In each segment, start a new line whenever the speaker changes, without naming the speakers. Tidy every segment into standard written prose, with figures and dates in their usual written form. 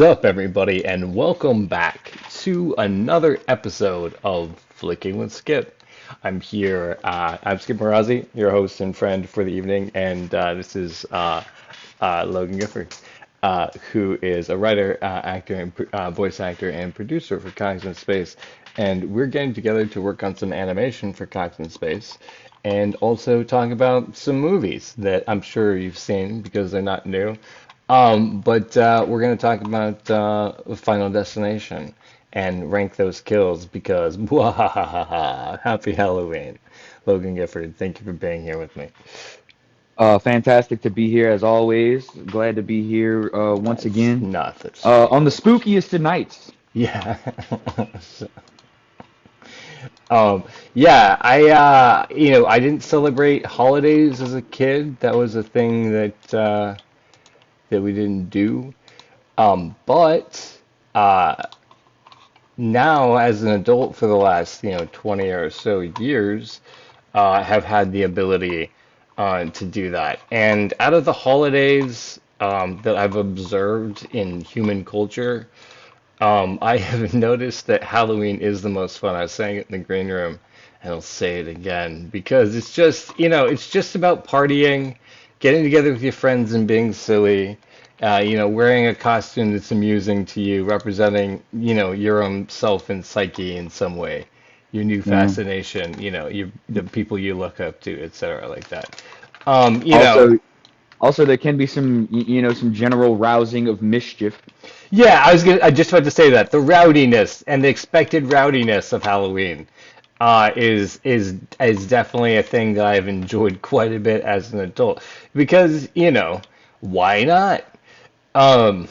What's up, everybody, and welcome back to another episode of Flicking with Skip. I'm Skip Marazzi, your host and friend for the evening, and this is Logan Gifford, who is a writer, actor, and voice actor and producer for Cogs in Space. And we're getting together to work on some animation for Cogs in Space and also talk about some movies that I'm sure you've seen because they're not new. But we're going to talk about Final Destination and rank those kills because, happy Halloween. Logan Gifford, thank you for being here with me.
Fantastic to be here as always. Glad to be here once
That's
again
not the same.
on the spookiest of nights.
Yeah. So, um, yeah, I didn't celebrate holidays as a kid. That was a thing that we didn't do. But now as an adult for the last 20 or so years, have had the ability to do that. And out of the holidays that I've observed in human culture, I have noticed that Halloween is the most fun. I was saying it in the green room, and I'll say it again because it's just, it's just about partying, getting together with your friends and being silly. Wearing a costume that's amusing to you, representing, your own self and psyche in some way, your new
Yeah.
fascination, the people you look up to, etc., like that. Um, you know,
Also, also there can be some general rousing of mischief.
Yeah, I just about to say that the rowdiness and the expected rowdiness of Halloween is definitely a thing that I've enjoyed quite a bit as an adult because why not? Um,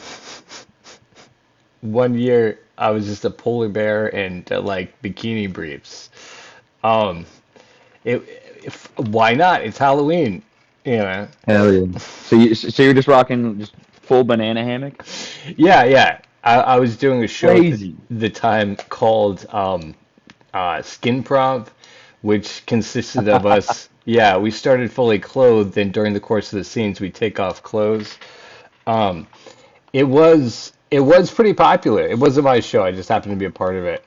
one year I was just a polar bear and like bikini briefs. Um, it, why not? It's Halloween, you know.
Hell yeah. So you're just rocking just full banana hammock?
Yeah, yeah. I was doing a show at
Crazy.
the time called Skin Prov, which consisted of us. Yeah, we started fully clothed, and during the course of the scenes, we take off clothes. Um, it was pretty popular. It wasn't my show. I just happened to be a part of it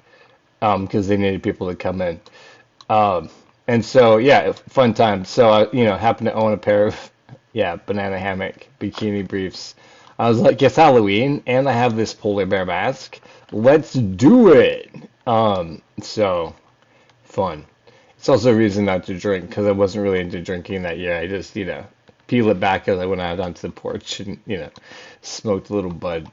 because they needed people to come in. Um, and so yeah, fun time. So I happened to own a pair of banana hammock bikini briefs. I was like, it's Halloween, and I have this polar bear mask. Let's do it. So fun. It's also a reason not to drink because I wasn't really into drinking that year. I just, peel it back as I went out onto the porch and, smoked a little bud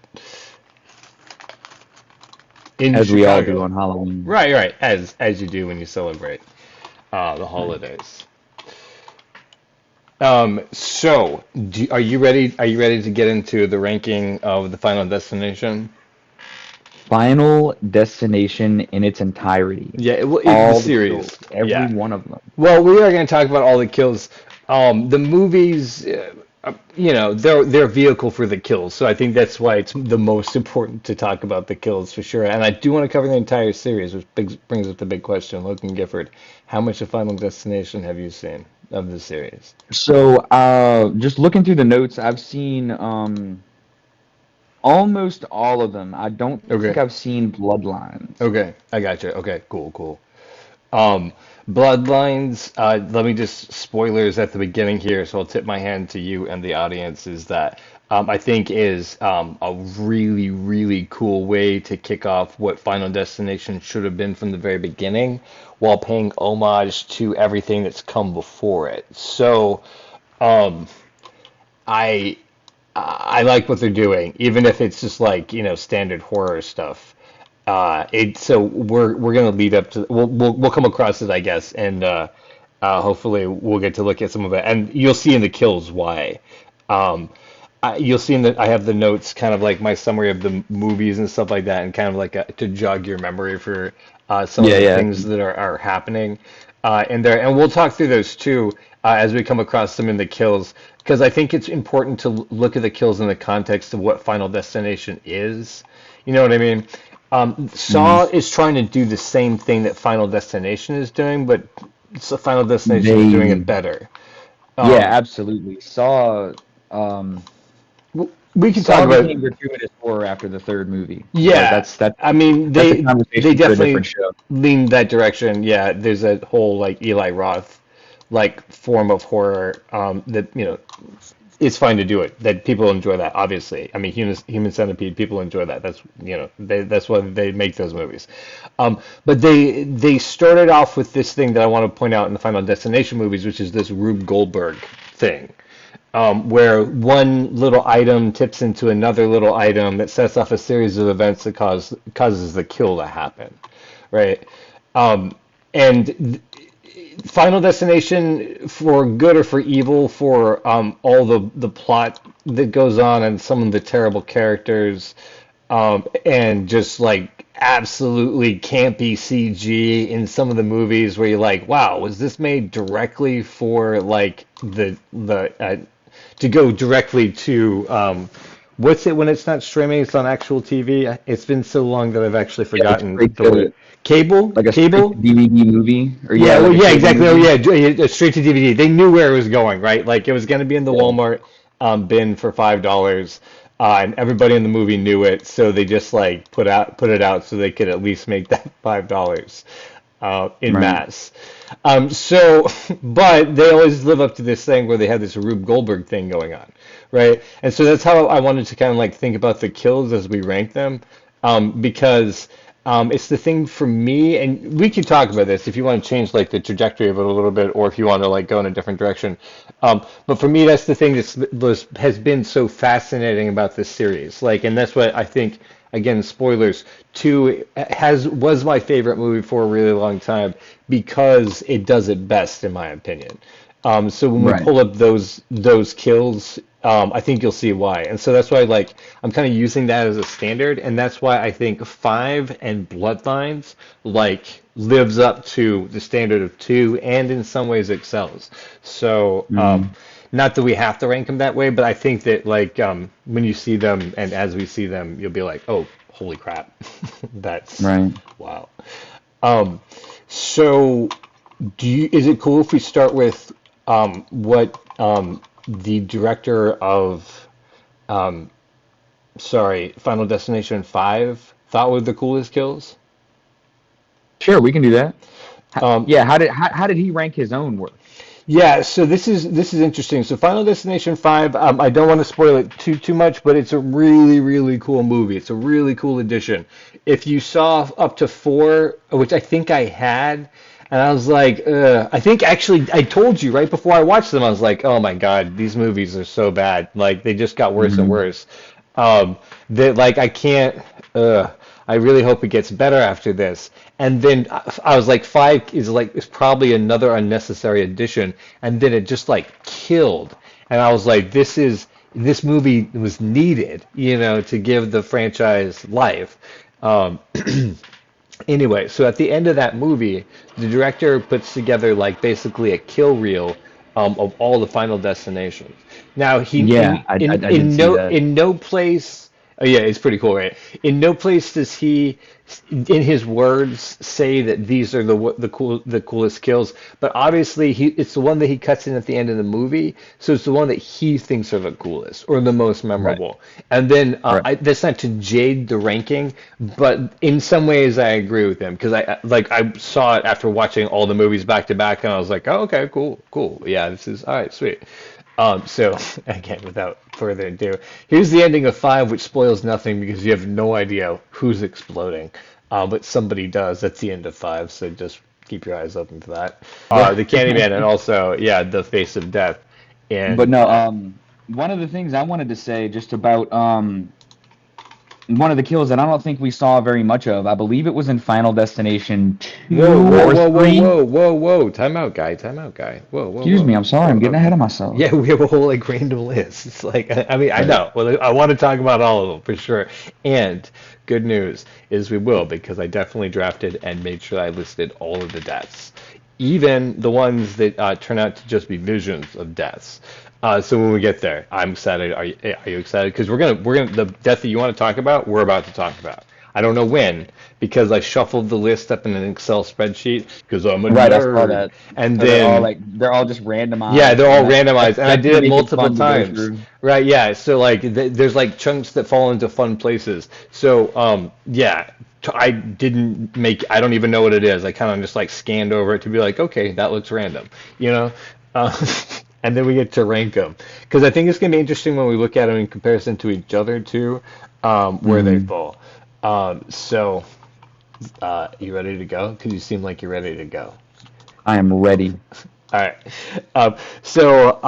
in
As we all do
Chicago.
on Halloween.
Right, right, as you do when you celebrate the
Nice.
holidays. Are you ready? Are you ready to get into the ranking of the Final Destination?
Final Destination in its entirety.
Yeah, the
All the kills,
series.
every
Yeah.
one of them.
Well, we are going to talk about all the kills. The movies, they're a vehicle for the kills, so I think that's why it's the most important to talk about the kills for sure. And I do want to cover the entire series, which brings up the big question, Logan Gifford, how much of Final Destination have you seen of the series?
Just looking through the notes, I've seen almost all of them. I don't think
Okay,
I've seen Bloodlines.
okay, I got you. Okay, cool, cool. Um, Bloodlines, let me just spoilers at the beginning here, so I'll tip my hand to you and the audience is that I think is a really, really cool way to kick off what Final Destination should have been from the very beginning while paying homage to everything that's come before it. So, um, I I like what they're doing, even if it's just like, standard horror stuff. So we're gonna lead up to we'll come across it, I guess, and hopefully we'll get to look at some of it, and you'll see in the kills why. Um, you'll see in that I have the notes, kind of like my summary of the movies and stuff like that, and kind of like to jog your memory for some of
Yeah,
the
yeah.
things that are happening in there, and we'll talk through those too as we come across them in the kills, because I think it's important to look at the kills in the context of what Final Destination is. You know what I mean?
Mhm.
Saw is trying to do the same thing that Final Destination is doing, but Final Destination is doing
They,
it better.
yeah,
Um,
absolutely. Saw, um,
we can talk
Saw
about.
became gratuitous horror after the third movie, but
Yeah, I mean
that's a
they
conversation for a different
definitely
show.
leaned that direction. Yeah, there's a whole like Eli Roth like form of horror that it's fine to do it. That people enjoy that, obviously. I mean, Human Centipede, people enjoy that. That's that's why they make those movies. But they started off with this thing that I want to point out in the Final Destination movies, which is this Rube Goldberg thing, where one little item tips into another little item that sets off a series of events that causes the kill to happen, right? And Final Destination, for good or for evil, for all the plot that goes on and some of the terrible characters, and just like absolutely campy CG in some of the movies where you're like, wow, was this made directly for like the to go directly to what's it when it's not streaming, it's on actual TV. It's been so long that I've actually
Yeah, like
forgotten the word.
like a straight to
Cable?
DVD movie, or
Yeah,
yeah,
well,
like a
yeah,
cable
exactly. Oh,
movie.
yeah, straight to DVD. They knew where it was going, right? Like it was going to be in the
Yeah,
Walmart bin for $5, and everybody in the movie knew it, so they just like put it out so they could at least make that $5 in
right.
mass. But they always live up to this thing where they have this Rube Goldberg thing going on, right? And so that's how I wanted to kind of like think about the kills as we rank them, because it's the thing for me, and we could talk about this if you want to change like the trajectory of it a little bit, or if you want to like go in a different direction. But for me, that's the thing has been so fascinating about this series. Like, and that's what I think. Again, spoilers. Two was my favorite movie for a really long time because it does it best, in my opinion. So when we
Right.
pull up those kills, I think you'll see why. And so that's why like I'm kind of using that as a standard, and that's why I think five and Bloodlines like lives up to the standard of two, and in some ways excels. So
Mm,
not that we have to rank them that way, but I think that like when you see them and as we see them, you'll be like, oh, holy crap, that's
right.
wow. Um, so is it cool if we start with what the director of sorry, Final Destination 5 thought were the coolest kills?
Sure, we can do that.
Um,
Yeah, how did he rank his own work?
yeah, so this is interesting. So Final Destination 5, I don't want to spoil it too much, but it's a really really cool movie. It's a really cool addition. If you saw up to 4, which I think I had, and I was like, I think actually I told you right before I watched them, I was like, oh my God, these movies are so bad. Like they just got worse and
Hmm.
worse. That like I can't. I really hope it gets better after this. And then I was like, 5 is probably another unnecessary addition, and then it just like killed. And I was like, this movie was needed, to give the franchise life. Um, Anyway, so at the end of that movie, the director puts together like basically a kill reel of all the Final Destinations. Now he
Yeah, I did see that.
in no place. Oh yeah, it's pretty cool, right? In no place does he, in his words, say that these are the coolest kills. But obviously, it's the one that he cuts in at the end of the movie, so it's the one that he thinks are the coolest or the most
Right,
memorable. And then
right.
that's not to jade the ranking, but in some ways I agree with him because I saw it after watching all the movies back to back, and I was like, oh, okay, cool, cool, yeah, this is all right, sweet. So again, without further ado, here's the ending of 5, which spoils nothing because you have no idea who's exploding, but somebody does. That's the end of 5, so just keep your eyes open for that.
Yeah.
The Candyman, and also, yeah, the Face of Death,
But
and
no, one of the things I wanted to say just about one of the kills that I don't think we saw very much of, I believe it was in Final Destination
whoa,
2
whoa,
or
whoa, whoa,
3.
whoa, whoa, whoa, time out, guy, whoa, whoa,
Excuse me,
whoa,
I'm sorry, I'm
whoa.
getting ahead of myself.
Yeah, we have a whole like random list. It's like I mean I
Right.
know. Well, I want to talk about all of them for sure. And good news is we will because I definitely drafted and made sure I listed all of the deaths, even the ones that turn out to just be visions of deaths. So when we get there, I'm excited. Are you excited? Because we're gonna the death that you want to talk about, we're about to talk about. I don't know when, because I shuffled the list up in an Excel spreadsheet because I'm a
Right, I saw
nerd.
that.
And
So
then
they're all just
yeah,
randomized,
they're all
and
randomized, and I
that's
did
gonna
it
make it
multiple
fun to go
times.
through.
Right, yeah. So like, there's like chunks that fall into fun places. So yeah, I didn't make. I don't even know what it is. I kind of just like scanned over it to be like, okay, that looks random, you know. Uh, and then we get to rank them because I think it's gonna be interesting when we look at them in comparison to each other too, where they
Hmm.
fall. So you ready to go? Because you seem like you're ready to go.
I am ready.
All right. Um, so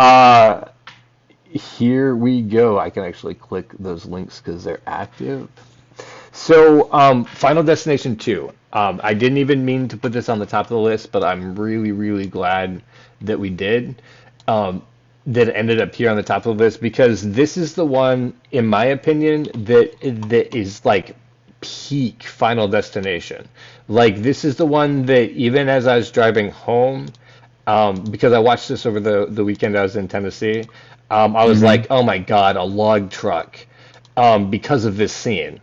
here we go. I can actually click those links because they're active. So, Final Destination 2. I didn't even mean to put this on the top of the list, but I'm really, really glad that we did. Um, that it ended up here on the top of the list because this is the one, in my opinion, that is like peak Final Destination. Like this is the one that even as I was driving home, because I watched this over the weekend I was in Tennessee, I was
Hmm.
like, oh my God, a log truck, because of this scene.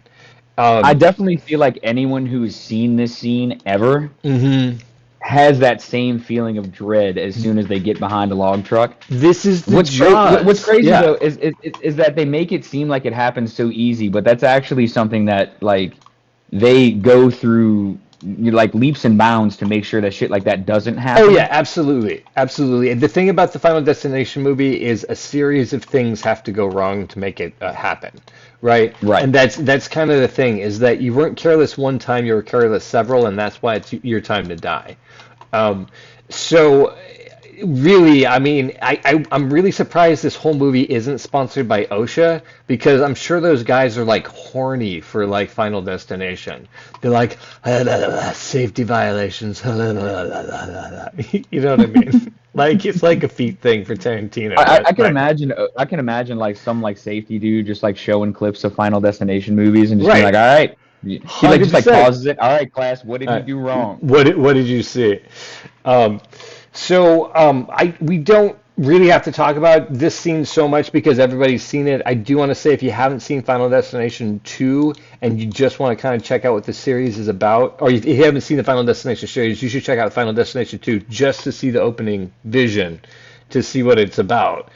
I
Um,
definitely feel like anyone who's seen this scene ever
mhm.
has that same feeling of dread as soon as they get behind a log truck.
This is the
What's
Jaws.
crazy though
Yeah.
is that they make it seem like it happens so easy, but that's actually something that like they go through like leaps and bounds to make sure that shit like that doesn't
Oh yeah,
happen.
absolutely, absolutely. And the thing about the Final Destination movie is a series of things have to go wrong to make it happen, right?
Right.
And that's kind of the thing is that you weren't careless one time, you were careless several, and that's why it's your time to die. Um, so really, I mean, I'm really surprised this whole movie isn't sponsored by OSHA because I'm sure those guys are like horny for like Final Destination. They're like safety violations. You know what I mean? Like it's like a feet thing for Tarantino.
I
That
can
like
imagine like some like safety dude just like showing clips of Final Destination movies and just being
right,
like, all right, he like just like
100%.
pauses it. All right, class, what did he
Uh,
do wrong?
what did you see? Um, so I we don't really have to talk about this scene so much because everybody's seen it. I do want to say if you haven't seen Final Destination 2 and you just want to kind of check out what the series is about, or if you haven't seen the Final Destination series, you should check out Final Destination 2 just to see the opening vision, to see what it's about.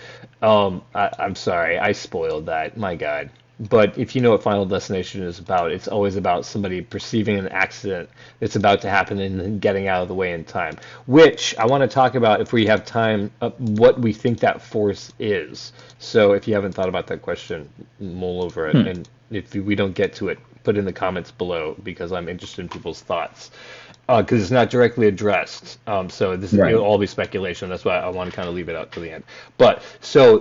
I'm sorry, I spoiled that. My God. But if you know what Final Destination is about, it's always about somebody perceiving an accident that's about to happen and then getting out of the way in time. Which I want to talk about if we have time, what we think that force is. So if you haven't thought about that question, mull over it.
Hmm.
And if we don't get to it, put in the comments below because I'm interested in people's thoughts. Because it's not directly addressed, so it'll
Right.
all be speculation. That's why I want to kind of leave it out to the end. But so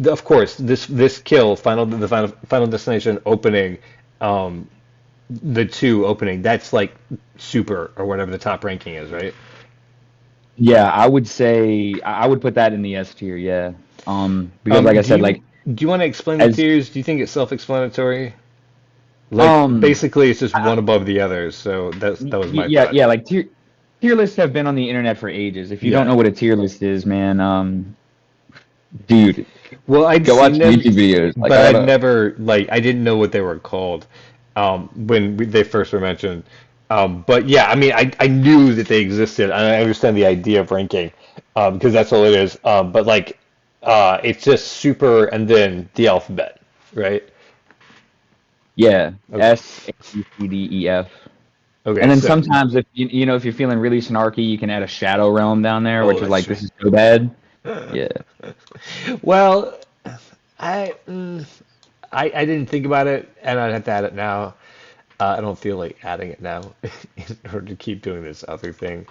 of course this kill final destination opening, um, the two opening that's like super or whatever the top ranking is, right?
Yeah, I would say I would put that in the S tier. Yeah. Because like I
Do
said,
you
like
do you want to explain the
as
tiers? Do you think it's self-explanatory? Like
um,
basically it's just
I,
one above the others. So that was my
yeah,
thought.
yeah, like tier lists have been on the internet for ages. If you don't
Yeah.
know what a tier list is, man, dude,
Well, I'd
go watch
seen
some
them,
YouTube videos. Like
but
I
I'd
gotta,
never like I didn't know what they were called, when they first were mentioned. But yeah, I mean, I knew that they existed, and I understand the idea of ranking, because that's all it is. But like, it's just super and then the alphabet, right?
yeah,
Okay.
S A B C D E F.
Okay.
And then
So,
sometimes if you know if you're feeling really snarky, you can add a shadow realm down there,
oh,
which is
that's
like
true.
this is so bad. Yeah.
Well, I, I didn't think about it, and I'd have to add it now. I don't feel like adding it now in order to keep doing this other thing.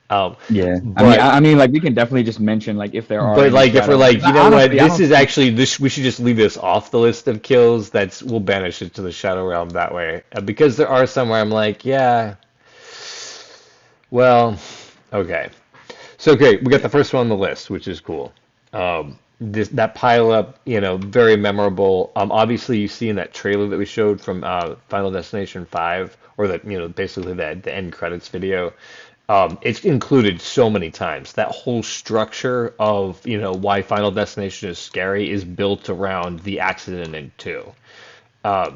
Um,
Yeah.
but
I mean like we can definitely just mention like if there are
but
any
like if we're
shadow
like,
realms.
you know what,
Honestly, I
this
don't
is
think
actually this we should just leave this off the list of kills. We'll banish it to the Shadow Realm that way. Because there are some where I'm like, yeah, well, okay. So great, we got the first one on the list, which is cool. This that pile up, very memorable. Obviously you see in that trailer that we showed from Final Destination 5, or that basically the end credits video. It's included so many times. That whole structure of why Final Destination is scary is built around the accident in two.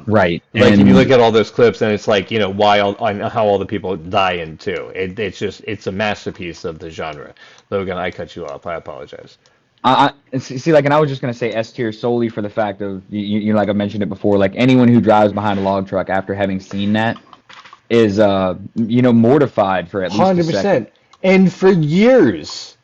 Right.
Like if you look
And
at all those clips, and it's like, why and how all the people die in too. It's a masterpiece of the genre. Logan, I cut you off. I apologize.
see, like, and I was just gonna say S tier solely for the fact of like I mentioned it before, like anyone who drives behind a log truck after having seen that is mortified for at least a second.
100%. And for years,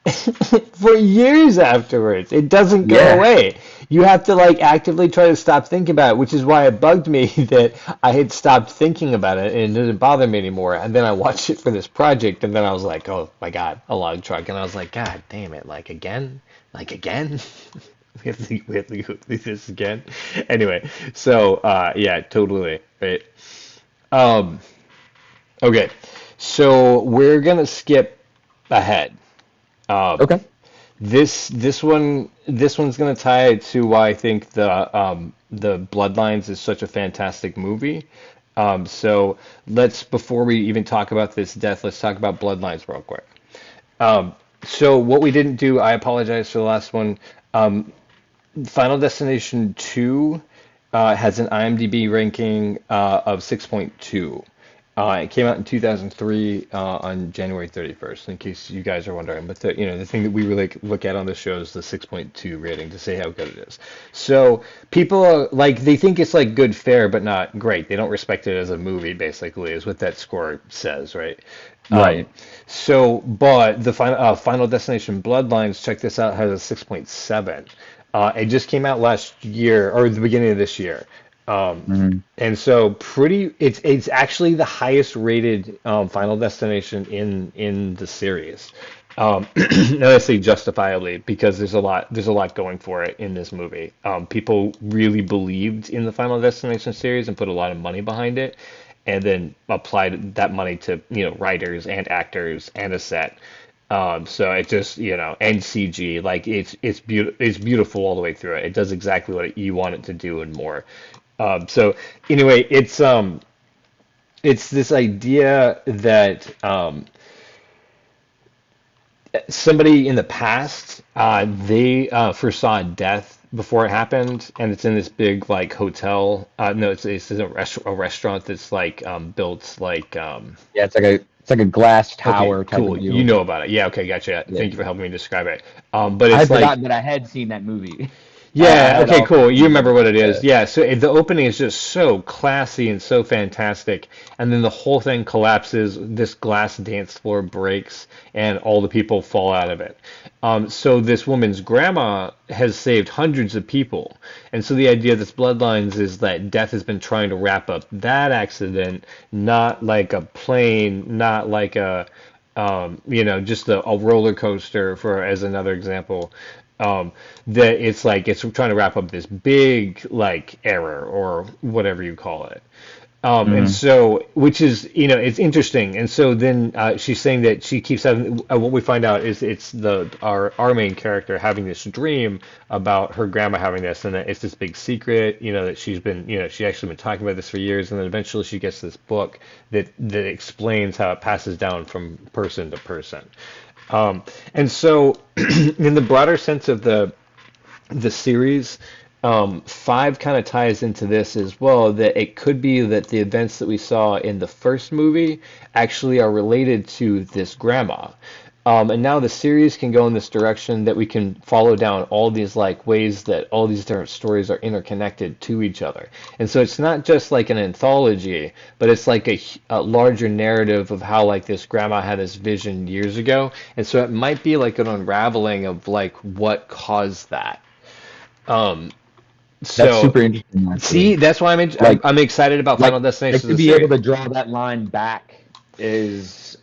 for years afterwards, it doesn't go
Yeah.
away. You have to like actively try to stop thinking about it, which is why it bugged me that I had stopped thinking about it and it didn't bother me anymore. And then I watched it for this project, and then I was like, oh my God, a log truck. And I was like, God damn it, like again? Like again? We have to go through this again. Anyway, so yeah, totally. Right. Um, okay. So we're gonna skip ahead. Um,
Okay.
this one's gonna tie to why I think the Bloodlines is such a fantastic movie. So let's before we even talk about this death, let's talk about Bloodlines real quick. So what we didn't do, I apologize for the last one. Final Destination 2 has an IMDb ranking of 6.2. It came out in 2003 on January 31st, in case you guys are wondering. But the thing that we really look at on the show is the 6.2 rating to say how good it is. So people are, like they think it's like good fare, but not great. They don't respect it as a movie, basically, is what that score says, right? Um,
Right.
but the Final Destination Bloodlines, check this out, has a 6.7. It just came out last year or the beginning of this year. Um,
Mhm.
and so it's actually the highest rated Final Destination in the series. And I say justifiably because there's a lot going for it in this movie. People really believed in the Final Destination series and put a lot of money behind it, and then applied that money to writers and actors and a set. So it just and CG, like it's beautiful all the way through it. It does exactly what you want it to do and more. So anyway, it's this idea that somebody in the past they foresaw death before it happened, and it's in this big like hotel. No, it's a restaurant that's like built like
Yeah, it's like a glass
okay,
tower type of
cool. You
deal.
know about it. Yeah, okay, gotcha.
Yeah.
Thank you for helping me describe it. But
I
it's
had
like
forgotten that I had seen that movie. I
yeah,
had
okay,
all
cool. You remember what it
yeah.
is. Yeah, so the opening is just so classy and so fantastic. And then the whole thing collapses, this glass dance floor breaks, and all the people fall out of it. So this woman's grandma has saved hundreds of people. And so the idea of this Bloodlines is that death has been trying to wrap up that accident, not like a plane, not like just a roller coaster, for as another example. Um, that it's like it's trying to wrap up this big like error or whatever you call it. And
Mhm.
so, which is, it's interesting. And so then she's saying that she keeps having, what we find out is it's our main character having this dream about her grandma having this, and that it's this big secret, that she actually been talking about this for years, and then eventually she gets this book that explains how it passes down from person to person. And so, in the broader sense of the series, five kind of ties into this as well. That it could be that the events that we saw in the first movie actually are related to this grandma. And now the series can go in this direction that we can follow down all these like ways that all these different stories are interconnected to each other. And so it's not just like an anthology, but it's like a larger narrative of how like this grandma had this vision years ago. And so it might be like an unraveling of like what caused that. Um,
That's
so
super interesting,
see,
actually.
that's why I'm,
Like,
I'm excited about
like,
Final
like
Destination
to
as a
be able
series.
to draw that line back is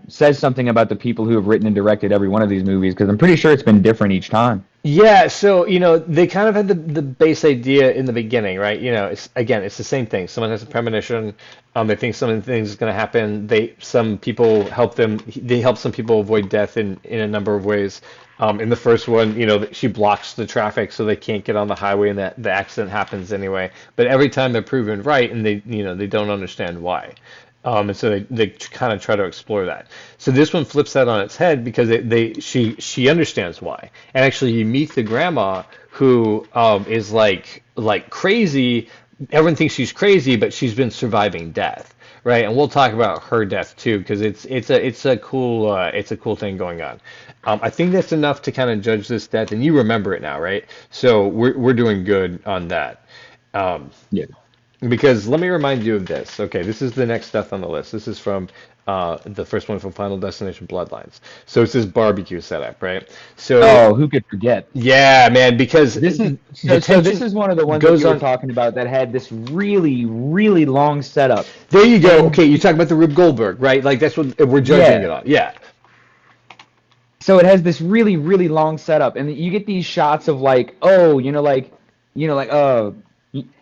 says something about the people who have written and directed every one of these movies because I'm pretty sure it's been different each time.
Yeah, so they kind of had the base idea in the beginning, right? It's the same thing. Someone has a premonition. They think something is going to happen. Some people help them. They help some people avoid death in a number of ways. In the first one, she blocks the traffic so they can't get on the highway, and that the accident happens anyway. But every time they're proven right, and they don't understand why. And so they kind of try to explore that. So this one flips that on its head because she understands why. And actually, you meet the grandma who is like crazy, everyone thinks she's crazy, but she's been surviving death, right? And we'll talk about her death too, because it's a cool thing going on. I think that's enough to kind of judge this death, and you remember it now, right? So we're doing good on that. Um,
Yeah.
because let me remind you of this. Okay, this is the next death on the list. This is from the first one from Final Destination Bloodlines. So it's this barbecue setup, right? So
Oh, who could forget?
yeah, man, because
This is
the
so this
tension
is one of the ones that
goes
you were
on.
talking about that had this really, really long setup.
There you go.
And
Okay, you talk about the Rube Goldberg, right? Like that's what we're judging it
yeah,
on. Yeah,
so it has this really, really long setup, and you get these shots of like, oh, like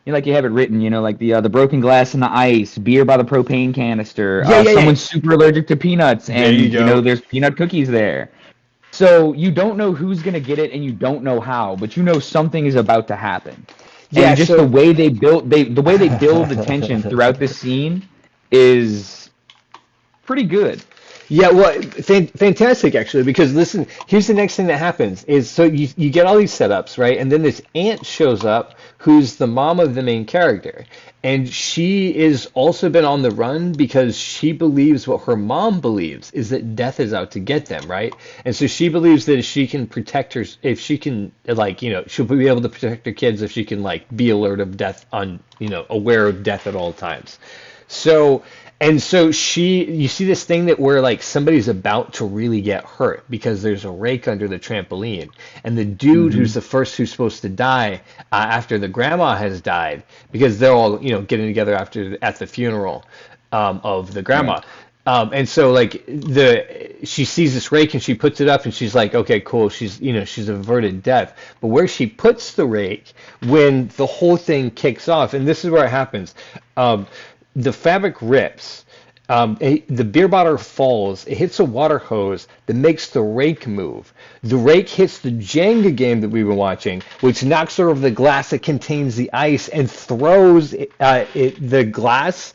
like you have it written, like the broken glass in the ice, beer by the propane canister,
yeah, yeah, yeah.
someone's super allergic to peanuts,
There you
and
go.
there's peanut cookies there. So you don't know who's gonna get it, and you don't know how, but you know something is about to happen,
Yeah.
and just the
So
way the way they build the tension throughout this scene is pretty good.
yeah, well, fantastic actually, because listen, here's the next thing that happens is so you get all these setups, right? And then this aunt shows up who's the mom of the main character. And she is also been on the run because she believes what her mom believes is that death is out to get them, right? And so she believes that if she can protect her, if she can like, she'll be able to protect her kids if she can like be alert of death on, aware of death at all times. So, and so you see this thing that where like somebody's about to really get hurt because there's a rake under the trampoline, and the dude
Hmm.
who's the first who's supposed to die after the grandma has died, because they're all getting together after at the funeral of the
Right.
grandma. And so like she sees this rake and she puts it up and she's like, okay, cool. She's averted death. But where she puts the rake when the whole thing kicks off, and this is where it happens. Um, the fabric rips. The beer bottle falls. It hits a water hose that makes the rake move. The rake hits the Jenga game that we've been watching, which knocks over the glass that contains the ice and throws the glass.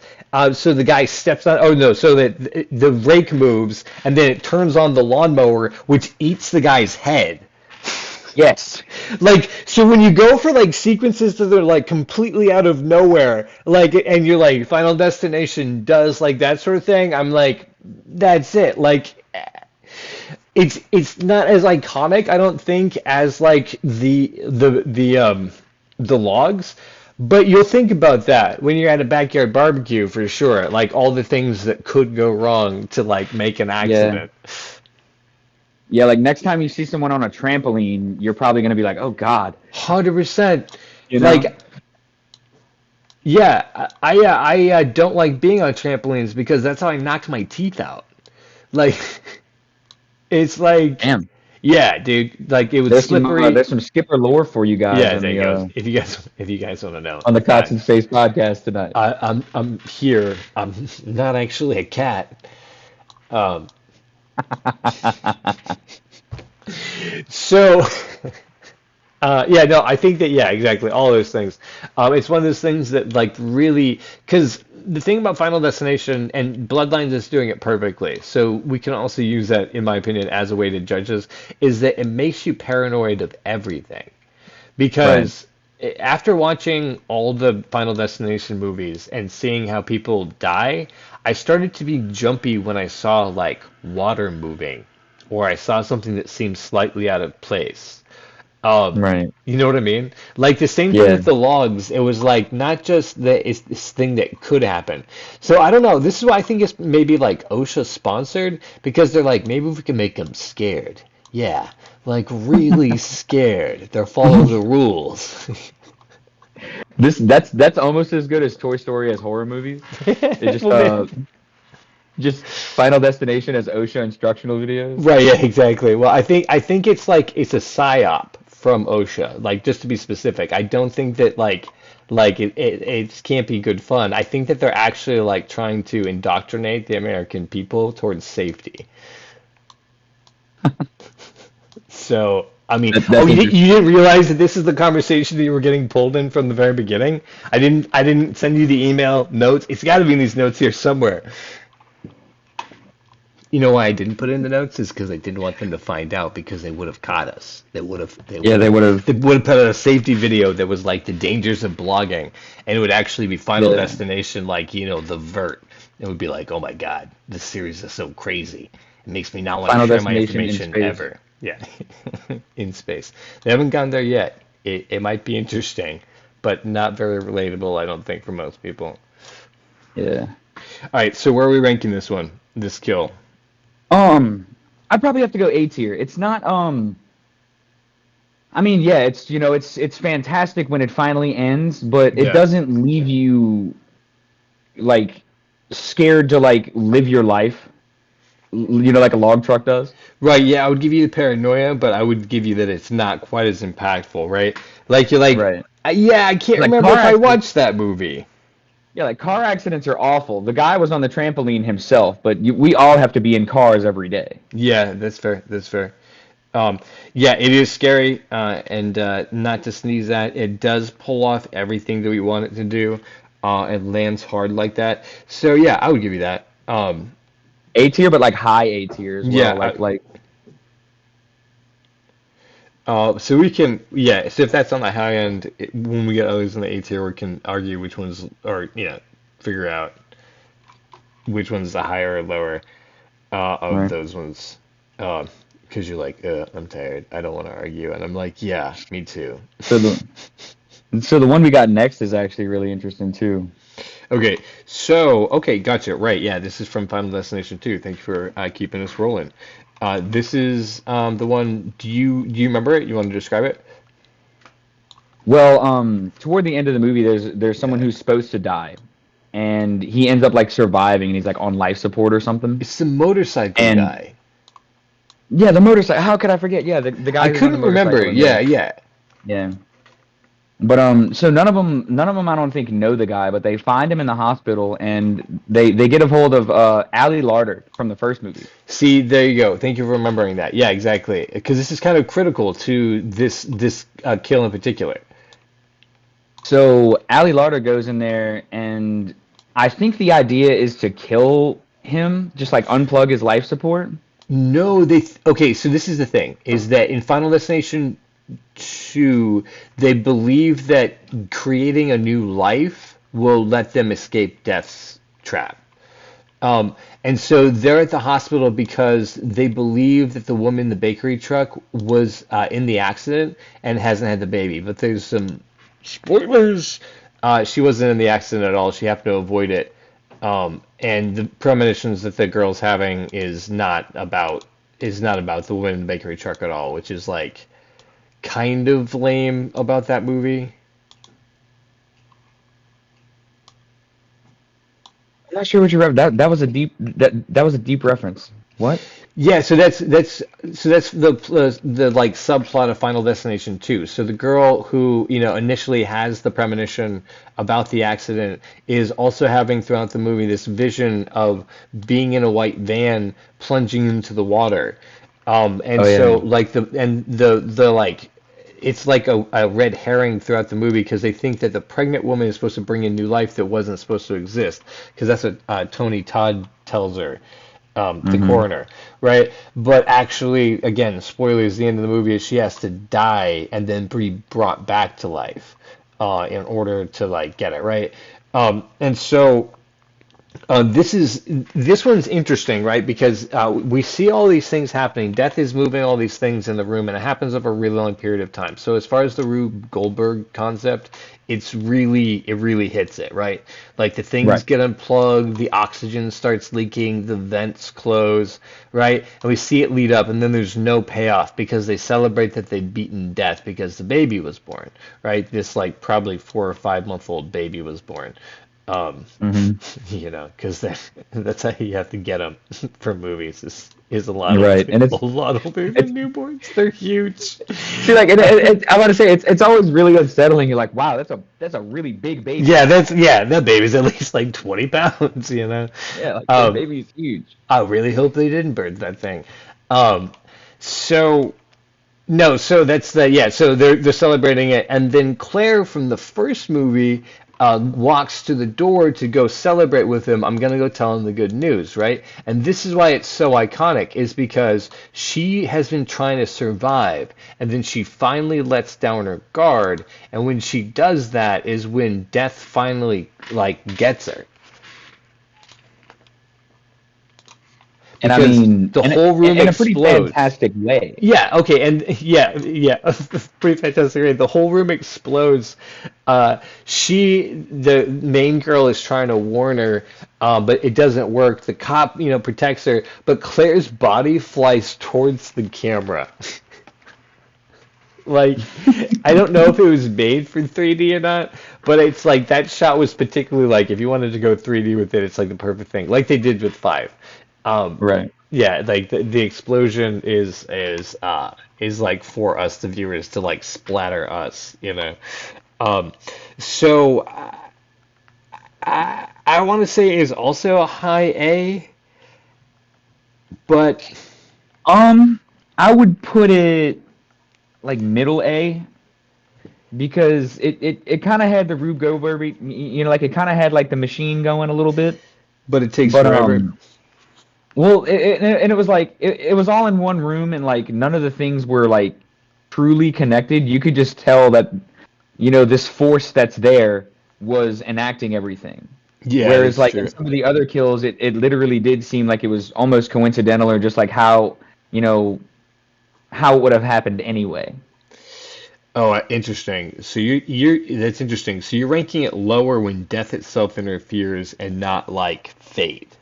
So the guy steps on. Oh no! So that the rake moves, and then it turns on the lawnmower, which eats the guy's head.
Yes.
Like, so when you go for like sequences that are like completely out of nowhere, like, and you're like, Final Destination does like that sort of thing, I'm like, that's it. Like, it's not as iconic, I don't think, as like the logs, but you'll think about that when you're at a backyard barbecue for sure. Like all the things that could go wrong to like make an
Yeah.
accident.
Yeah, like next time you see someone on a trampoline, you're probably gonna be like, "Oh God,"
100%.
you know?
Like, yeah, I don't like being on trampolines because that's how I knocked my teeth out. Like, it's like,
Damn.
yeah, dude, like it was
There's
slippery.
some skipper lore for you guys
Yeah, there you go. If you guys want to know,
on the Cots and Space podcast tonight.
I'm here. I'm not actually a cat. Um, so yeah, no, I think that yeah, exactly, all those things. It's one of those things that like really, because the thing about Final Destination and Bloodlines is doing it perfectly. So we can also use that, in my opinion, as a way to judge this, is that it makes you paranoid of everything.
Right.
Because after watching all the Final Destination movies and seeing how people die, I started to be jumpy when I saw like water moving or I saw something that seemed slightly out of place. Um,
Right.
you know what I mean? Like the same thing
Yeah.
with the logs. It was like not just that it's this thing that could happen. So I don't know. This is why I think it's maybe like OSHA sponsored because they're like maybe we can make them scared. Yeah, like really scared. They're following the rules.
That's almost as good as Toy Story as horror movies. It
Well,
just Final Destination as OSHA instructional videos.
right, yeah, exactly. Well, I think it's like it's a psyop from OSHA. Like just to be specific, I don't think that like it can't be good fun. I think that they're actually like trying to indoctrinate the American people towards safety. So, I mean, oh,
That's
you
interesting.
didn't realize that this is the conversation that you were getting pulled in from the very beginning? I didn't send you the email notes. It's got to be in these notes here somewhere. You know why I didn't put it in the notes is because I didn't want them to find out because they would have caught us.
Yeah, they would have.
They would have put out a safety video that was like the dangers of blogging, and it would actually be Final
Yeah.
Destination, like the Vert. It would be like, oh my God, this series is so crazy. It makes me not want to
Final
share my
Destination in
information
space.
ever. Yeah, in space. They haven't gone there yet. It might be interesting, but not very relatable, I don't think, for most people.
Yeah.
All right, so where are we ranking this one? This kill?
Um, I'd probably have to go A tier. It's not. I mean, yeah, it's fantastic when it finally ends, but it
Yeah.
doesn't leave you like scared to like live your life. Like a log truck does.
Right, yeah, I would give you the paranoia, but I would give you that it's not quite as impactful, right? Like you're like,
Right.
yeah, I can't
Like
remember
car
if I
accidents.
watched that movie.
Yeah, like car accidents are awful. The guy was on the trampoline himself, but we all have to be in cars every day.
Yeah, that's fair. That's fair. Um, yeah, it is scary, and not to sneeze at. It does pull off everything that we want it to do. It lands hard like that. So yeah, I would give you that.
A tier, but like high A tier as well.
Yeah,
Like
so we can, yeah, so if that's on the high end, when we get others in the A tier, we can argue which ones, or, figure out which one's the higher or lower of
right.
those ones. Because you're like, I'm tired. I don't want to argue. And I'm like, yeah, me too.
So the one we got next is actually really interesting too.
Okay, so, okay, gotcha. Right, yeah, this is from Final Destination 2. Thank you for keeping us rolling. This is the one, do you remember it? You want to describe it?
Well, toward the end of the movie, there's someone who's supposed to die, and he ends up like surviving, and he's like on life support or something.
It's the motorcycle
And
guy.
yeah, the motorcycle. How could I forget? Yeah, the
I
guy who's on the
couldn't remember.
motorcycle in
Yeah,
there.
yeah.
Yeah. But so none of them I don't think know the guy, but they find him in the hospital, and they get a hold of Ali Larter from the first movie.
See, there you go. Thank you for remembering that. Yeah, exactly. Because this is kind of critical to this kill in particular.
So Ali Larter goes in there, and I think the idea is to kill him, just like unplug his life support.
No, okay, so this is the thing, is that in Final Destination 2, they believe that creating a new life will let them escape death's trap. And so they're at the hospital because they believe that the woman in the bakery truck was in the accident and hasn't had the baby. But there's some spoilers. She wasn't in the accident at all. She happened to avoid it. And the premonitions that the girl's having is not about the woman in the bakery truck at all, which is like kind of lame about that movie.
I'm not sure what you read. That was a deep reference. What?
Yeah, so that's the like subplot of Final Destination 2. So the girl who, initially has the premonition about the accident is also having throughout the movie this vision of being in a white van plunging into the water. And
Oh
so
yeah.
like the like it's like a red herring throughout the movie because they think that the pregnant woman is supposed to bring in new life that wasn't supposed to exist because that's what Tony Todd tells her, the
Hmm.
coroner, right? But actually, again, spoilers, the end of the movie is she has to die and then be brought back to life in order to like get it right. And so this one's interesting, right? Because we see all these things happening. Death is moving all these things in the room, and it happens over a really long period of time. So as far as the Rube Goldberg concept, it really hits it, right? Like the things
Right.
get unplugged, the oxygen starts leaking, the vents close, right? And we see it lead up, and then there's no payoff because they celebrate that they've beaten death because the baby was born, right? This like probably 4 or 5 month old baby was born. Um,
Hmm.
because that's how you have to get them for movies is a lot
Right.
older,
And
a lot older
it's
than newborns. They're huge.
see like I want to say it's always really unsettling. You're like, wow, that's a really big baby.
Yeah, that baby's at least like 20 pounds,
Yeah, like this
Um,
baby is huge.
I really hope they didn't birth that thing. Um, so no, so that's the yeah. So they're celebrating it, and then Claire from the first movie walks to the door to go celebrate with him. I'm gonna go tell him the good news, right? And this is why it's so iconic, is because she has been trying to survive, and then she finally lets down her guard, and when she does that is when death finally like gets her.
And I
Because
mean,
the whole room
in a pretty
explodes.
fantastic way.
Yeah, okay, and yeah, pretty fantastic. Right? The whole room explodes. The main girl is trying to warn her, but it doesn't work. The cop, protects her, but Claire's body flies towards the camera. Like, I don't know if it was made for 3D or not, but it's like that shot was particularly like if you wanted to go 3D with it, it's like the perfect thing, like they did with 5.
Right.
Yeah, like the explosion is like for us, the viewers, to like splatter us. So I want to say is also a high A, but
I would put it like middle A because it kind of had the Rube Goldberg, like it kind of had like the machine going a little bit.
it takes
But
forever.
well, and it was like it was all in one room, and like none of the things were like truly connected. You could just tell that this force that's there was enacting everything.
Yeah,
Whereas
that's
like in
true.
some of the other kills, it literally did seem like it was almost coincidental or just like you know how it would have happened anyway.
Oh, interesting. So you're that's interesting. So you're ranking it lower when death itself interferes and not like fate.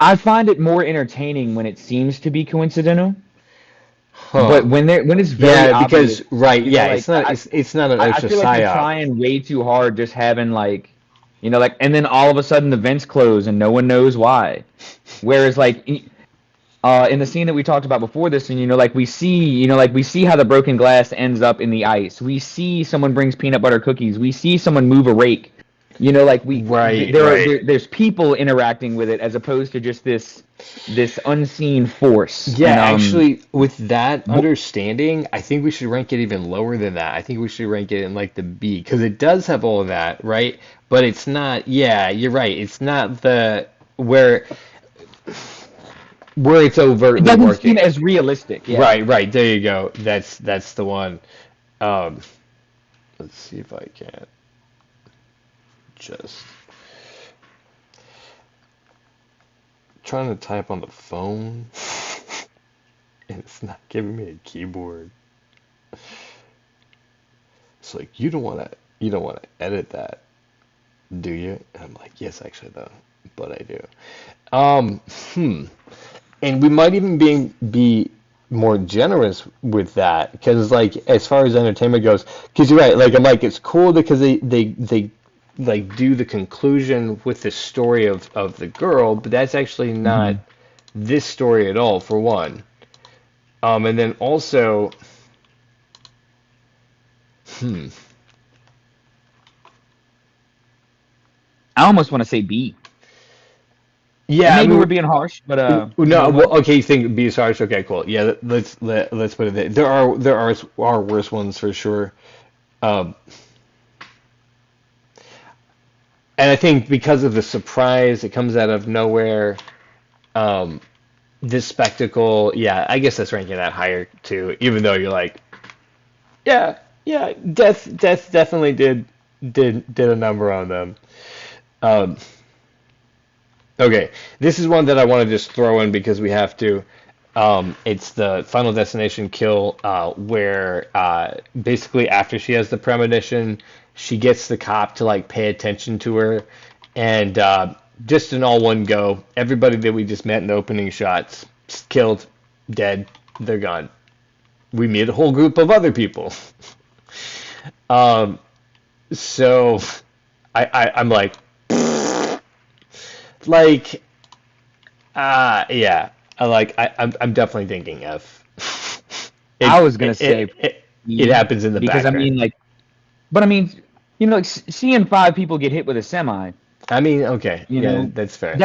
I find it more entertaining when it seems to be coincidental, but
Huh.
when it's very
Yeah,
obvious,
because right, yeah,
like
it's not an
I
extra
feel like they're
psyop.
trying way too hard, just having like, like, and then all of a sudden the vents close and no one knows why. Whereas like, in the scene that we talked about before this, and like we see how the broken glass ends up in the ice. We see someone brings peanut butter cookies. We see someone move a rake. Like
Right, right.
there's people interacting with it as opposed to just this unseen force.
Yeah,
And
actually, with that
wh-
understanding, I think we should rank it even lower than that. I think we should rank it in like the B because it does have all of that, right? But it's not, yeah, you're right. It's not the where it's
it
overtly
doesn't seem
working.
as realistic. Yeah.
Right, right. There you go. That's the one. Um, let's see if I can just trying to type on the phone and it's not giving me a keyboard. It's like you don't want to edit that, do you? And I'm like, yes, actually though, but I do. Um, hmm. And we might even be more generous with that because like as far as entertainment goes, because you're right. Like I'm like it's cool because they like do the conclusion with the story of the girl, but that's actually not
Mhm.
this story at all for one. And then also, hmm.
I almost want to say B, and
Yeah, I
maybe
mean,
we're being harsh, but you
no,
know what?
well, okay, you think be harsh? Okay, cool. Yeah, let's put it there. There are worse ones for sure. Um, and I think because of the surprise, it comes out of nowhere. Um, this spectacle, yeah, I guess that's ranking that higher too. Even though you're like, yeah, yeah, death definitely did a number on them. Um, Okay, this is one that I want to just throw in because we have to. It's the Final Destination kill, where basically after she has the premonition, she gets the cop to like pay attention to her, and just in all one go, everybody that we just met in the opening shots, killed, dead, they're gone. We meet a whole group of other people. Um, so I'm like yeah. I'm definitely thinking F.
I was gonna
It
say
it
E
happens in the
because I
background.
mean like, but I mean, like seeing 5 people get hit with a semi,
I mean, okay,
you
yeah,
know,
that's fair.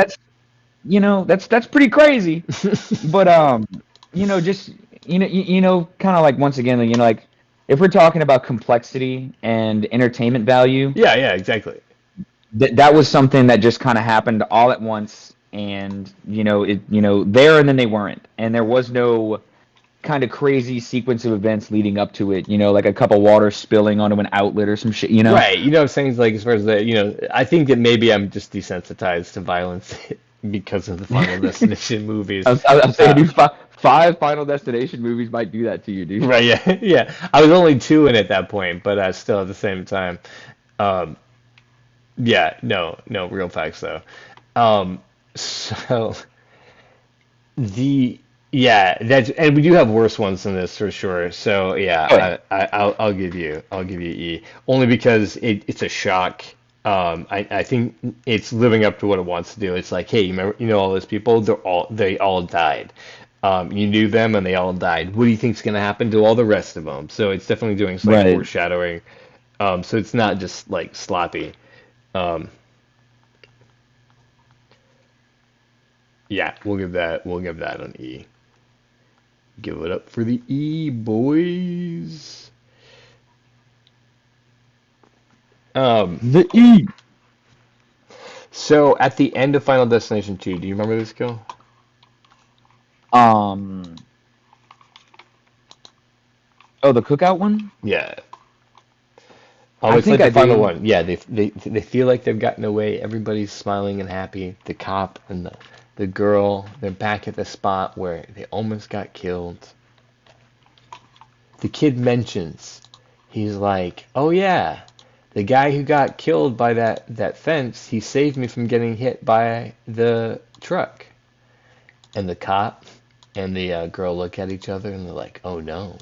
that's that's pretty crazy. But just kind of like once again, like if we're talking about complexity and entertainment value,
Yeah, yeah, exactly.
that was something that just kind of happened all at once, and there and then they weren't, and there was no kind of crazy sequence of events leading up to it. Like a cup of water spilling onto an outlet or some shit.
Right. You know what I'm saying? Like, as far as the, I think that maybe I'm just desensitized to violence because of the Final Destination movies.
I'm saying,
Uh,
dude, five Final Destination movies might do that to you, dude.
right. Yeah. Yeah. I was only two in at that point, but still at the same time. Um, yeah. No, no, real facts though. Um, so the, yeah, and we do have worse ones than this for sure. So
Oh yeah.
yeah, I'll give you E only because it's a shock. I think it's living up to what it wants to do. It's like, hey, you remember, all those people? They all died. You knew them and they all died. What do you think's going to happen to all the rest of them? So it's definitely doing some like
Right.
foreshadowing. So it's not just like sloppy. Um, yeah, we'll give that an E. Give it up for the E boys. Um,
The E.
so at the end of Final Destination 2, do you remember this kill?
Um. Oh, the cookout one.
Yeah.
I
It's like
think
the
I
final
do.
one. Yeah, they feel like they've gotten away. Everybody's smiling and happy. The cop and the girl, they're back at the spot where they almost got killed. The kid mentions, he's like, "Oh yeah, the guy who got killed by that fence, he saved me from getting hit by the truck." And the cop and the girl look at each other and they're like, "Oh no,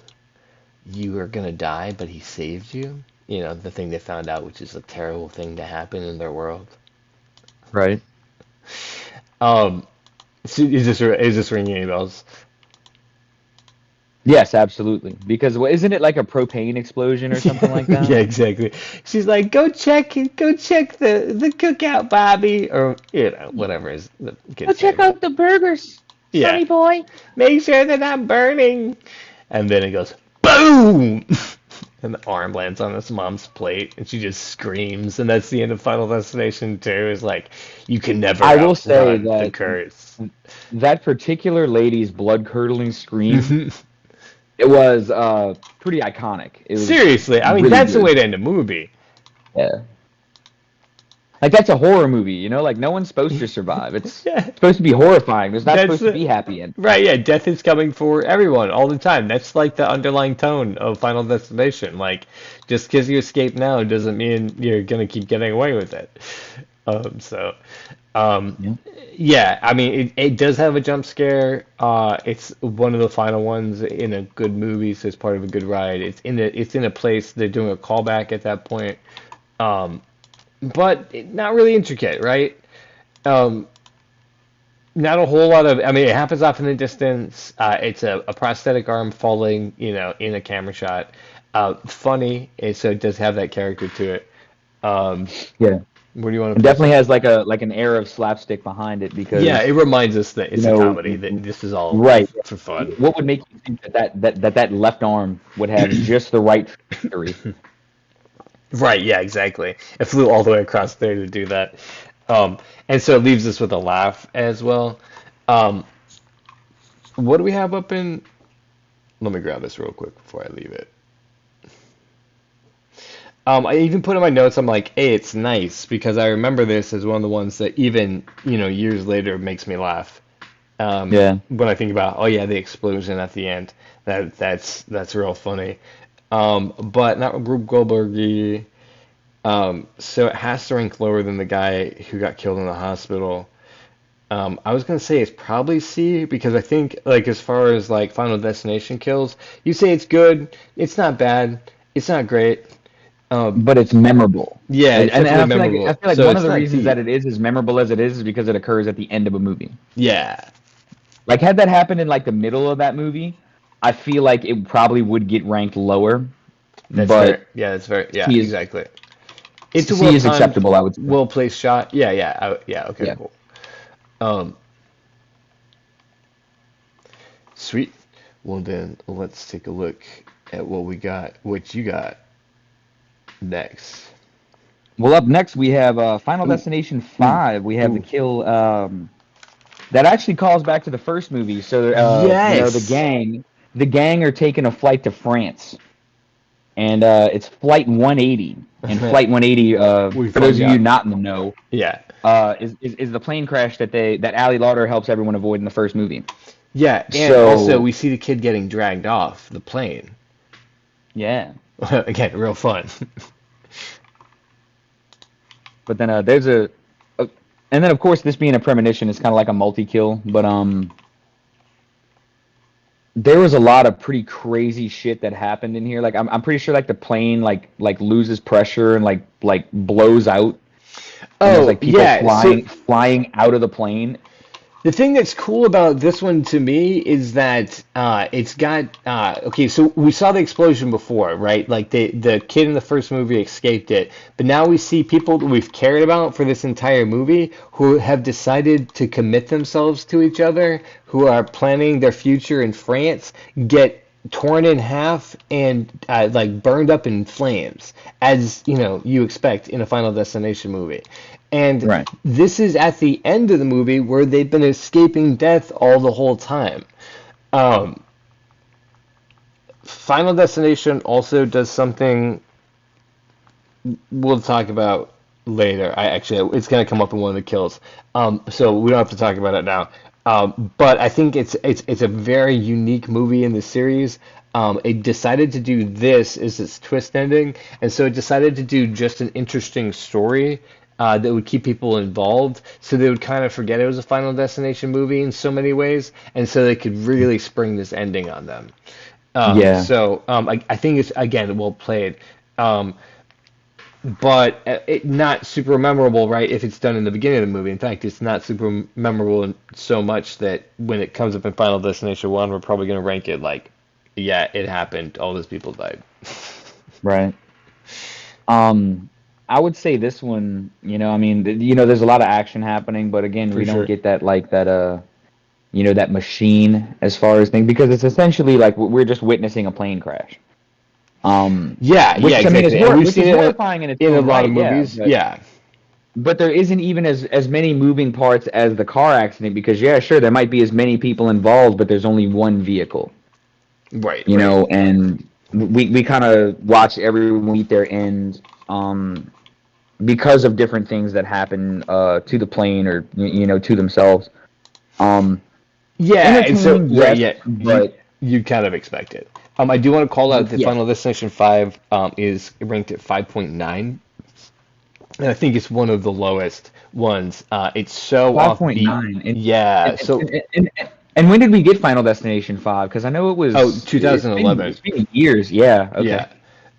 you are gonna die, but he saved you." The thing they found out, which is a terrible thing to happen in their world.
Right.
Um, so is this ringing any bells?
Yes, absolutely. Because isn't it like a propane explosion or something
Yeah,
like that?
yeah, exactly. She's like, go check the cookout, Bobby, or whatever is the
Go
kid's
check
name.
out the burgers,
Yeah,
Sonny boy.
make sure they're not burning. And then it goes boom, and the arm lands on his mom's plate, and she just screams, and that's the end of Final Destination 2. Is like, you can never
I will say
outrun the
that
curse.
that particular lady's blood curdling scream, it was pretty iconic. It was
Seriously, I mean,
really
that's the
good.
way to end a movie.
Yeah. Like that's a horror movie, like no one's supposed to survive. It's
Yeah,
supposed to be horrifying. There's not
that's
supposed to
the
be happy end.
right. Yeah, death is coming for everyone all the time. That's like the underlying tone of Final Destination. Like, just because you escape now doesn't mean you're gonna keep getting away with it. So, um,
Yeah.
yeah, I mean, it does have a jump scare. It's one of the final ones in a good movie, so it's part of a good ride. It's in a place they're doing a callback at that point, um, but not really intricate, right? Um, Not a whole lot of. I mean, it happens off in the distance. It's a prosthetic arm falling, in a camera shot. Funny, so it does have that character to it. Um,
Yeah.
where do you want
It
to place
definitely
it?
has like an air of slapstick behind it
Yeah, it
because,
reminds us that
you
it's a
know,
comedy. That this is all
right.
for fun.
What would make you think that left arm would have just the right trajectory?
Right, yeah, exactly. It flew all the way across there to do that. And so it leaves us with a laugh as well. Um, what do we have up in? Let me grab this real quick before I leave it. I even put in my notes, I'm like, hey, it's nice because I remember this as one of the ones that even, years later makes me laugh.
Yeah.
When I think about, oh yeah, the explosion at the end, that's real funny. But not Rube Goldberg. So it has to rank lower than the guy who got killed in the hospital. I was gonna say it's probably C because I think like as far as like Final Destination kills, you say it's good, it's not bad, it's not great. Um,
But it's memorable.
yeah,
And,
it's
and
definitely
I feel like I
memorable.
feel like
So
one of
it's
the
not
reasons that
D.
it is as memorable as it is because it occurs at the end of a movie.
Yeah,
Like had that happened in like the middle of that movie, I feel like it probably would get ranked lower.
that's fair.
But
Yeah, that's fair. Yeah,
C is
exactly. It's a
C
well
is
timed,
acceptable, I would say.
well placed shot. Yeah, yeah, yeah. Okay,
Yeah.
cool. Um, Sweet. Well then, let's take a look at what you got next.
Well, up next we have Final
Ooh,
Destination
ooh,
5. We have the
ooh.
kill that actually calls back to the first movie. So,
Yes.
the gang are taking a flight to France, and it's Flight 180. And Flight 180,
We
for those
fucked
of you
up.
not in the know,
Yeah.
is the plane crash that Ali Lauder helps everyone avoid in the first movie.
Yeah, and also
So,
we see the kid getting dragged off the plane.
yeah.
Again, real fun.
But then a, and then of course this being a premonition is kind of like a multi-kill, but there was a lot of pretty crazy shit that happened in here. Like I'm pretty sure like the plane like loses pressure and like blows out, and there's
Oh,
like people
yeah. So
flying out of the plane.
the thing that's cool about this one to me is that it's got okay. So we saw the explosion before, right? Like the kid in the first movie escaped it, but now we see people that we've cared about for this entire movie who have decided to commit themselves to each other, who are planning their future in France, get torn in half and like burned up in flames, as you know you expect in a Final Destination movie. And
Right.
this is at the end of the movie where they've been escaping death all the whole time. Um, Final Destination also does something we'll talk about later. I actually, it's going to come up in one of the kills, so we don't have to talk about it now. But I think it's a very unique movie in the series. It decided to do this as its twist ending, and so it decided to do just an interesting story that would keep people involved, so they would kind of forget it was a Final Destination movie in so many ways, and so they could really spring this ending on them.
Yeah.
I think it's again well played. Um, but it not super memorable, right? If it's done in the beginning of the movie. In fact, it's not super memorable in so much that when it comes up in Final Destination One, we're probably going to rank it like, yeah, it happened. All those people died.
Right. Um, I would say this one. I mean, there's a lot of action happening, but again,
For
we don't
sure.
get that machine as far as things, because it's essentially like we're just witnessing a plane crash.
Yeah, yeah,
Which I mean
exactly. And we've
which is
seen it
horrifying in its
in a
own
lot of
right, yeah.
movies. Yeah,
But there isn't even as many moving parts as the car accident, because yeah, sure, there might be as many people involved, but there's only one vehicle,
right, right.
and we kind of watch everyone meet their end, because of different things that happen to the plane, or to themselves. Um,
Yeah, and so
Entertaining,
right,
yes,
yeah,
but
you kind of expect it. I do want to call out that
yeah,
Final Destination 5 is ranked at 5.9. And I think it's one of the lowest ones. It's so offbeat.
5.9.
Yeah.
And,
So,
and when did we get Final Destination 5? Because I know
oh,
it's been
2011.
years. Yeah. Okay.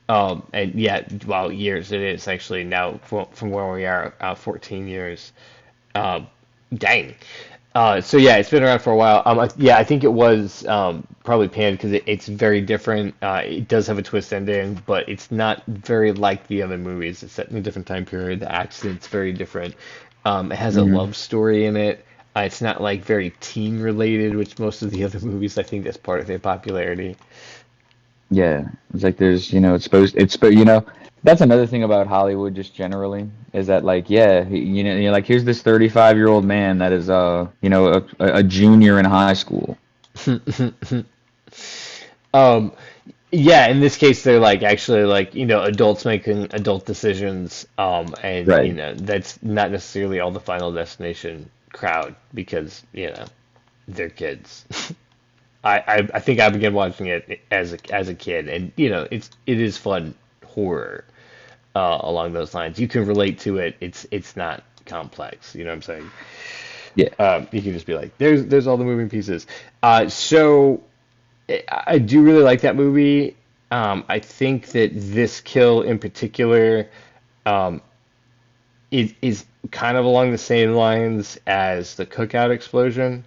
Yeah. And yeah, well, years it is actually now from where we are, 14 years. Uh, dang. So yeah, it's been around for a while. Yeah, I think it was probably panned because it's very different. It does have a twist ending, but it's not very like the other movies. It's set in a different time period. The accent's very different. It has a
Hmm.
love story in it. It's not like very teen related, which most of the other movies I think that's part of their popularity.
Yeah. It's like there's, that's another thing about Hollywood just generally, is that like, yeah, you're like, here's this 35-year-old man that is, a junior in high school.
Um, yeah, in this case, they're like actually like, adults making adult decisions, and
Right.
that's not necessarily all the Final Destination crowd because, they're kids. I think I began watching it as a kid, and it is fun horror along those lines. You can relate to it. It's not complex. You know what I'm saying?
Yeah.
You can just be like, there's all the moving pieces. So I do really like that movie. I think that this kill in particular um, is kind of along the same lines as the cookout explosion,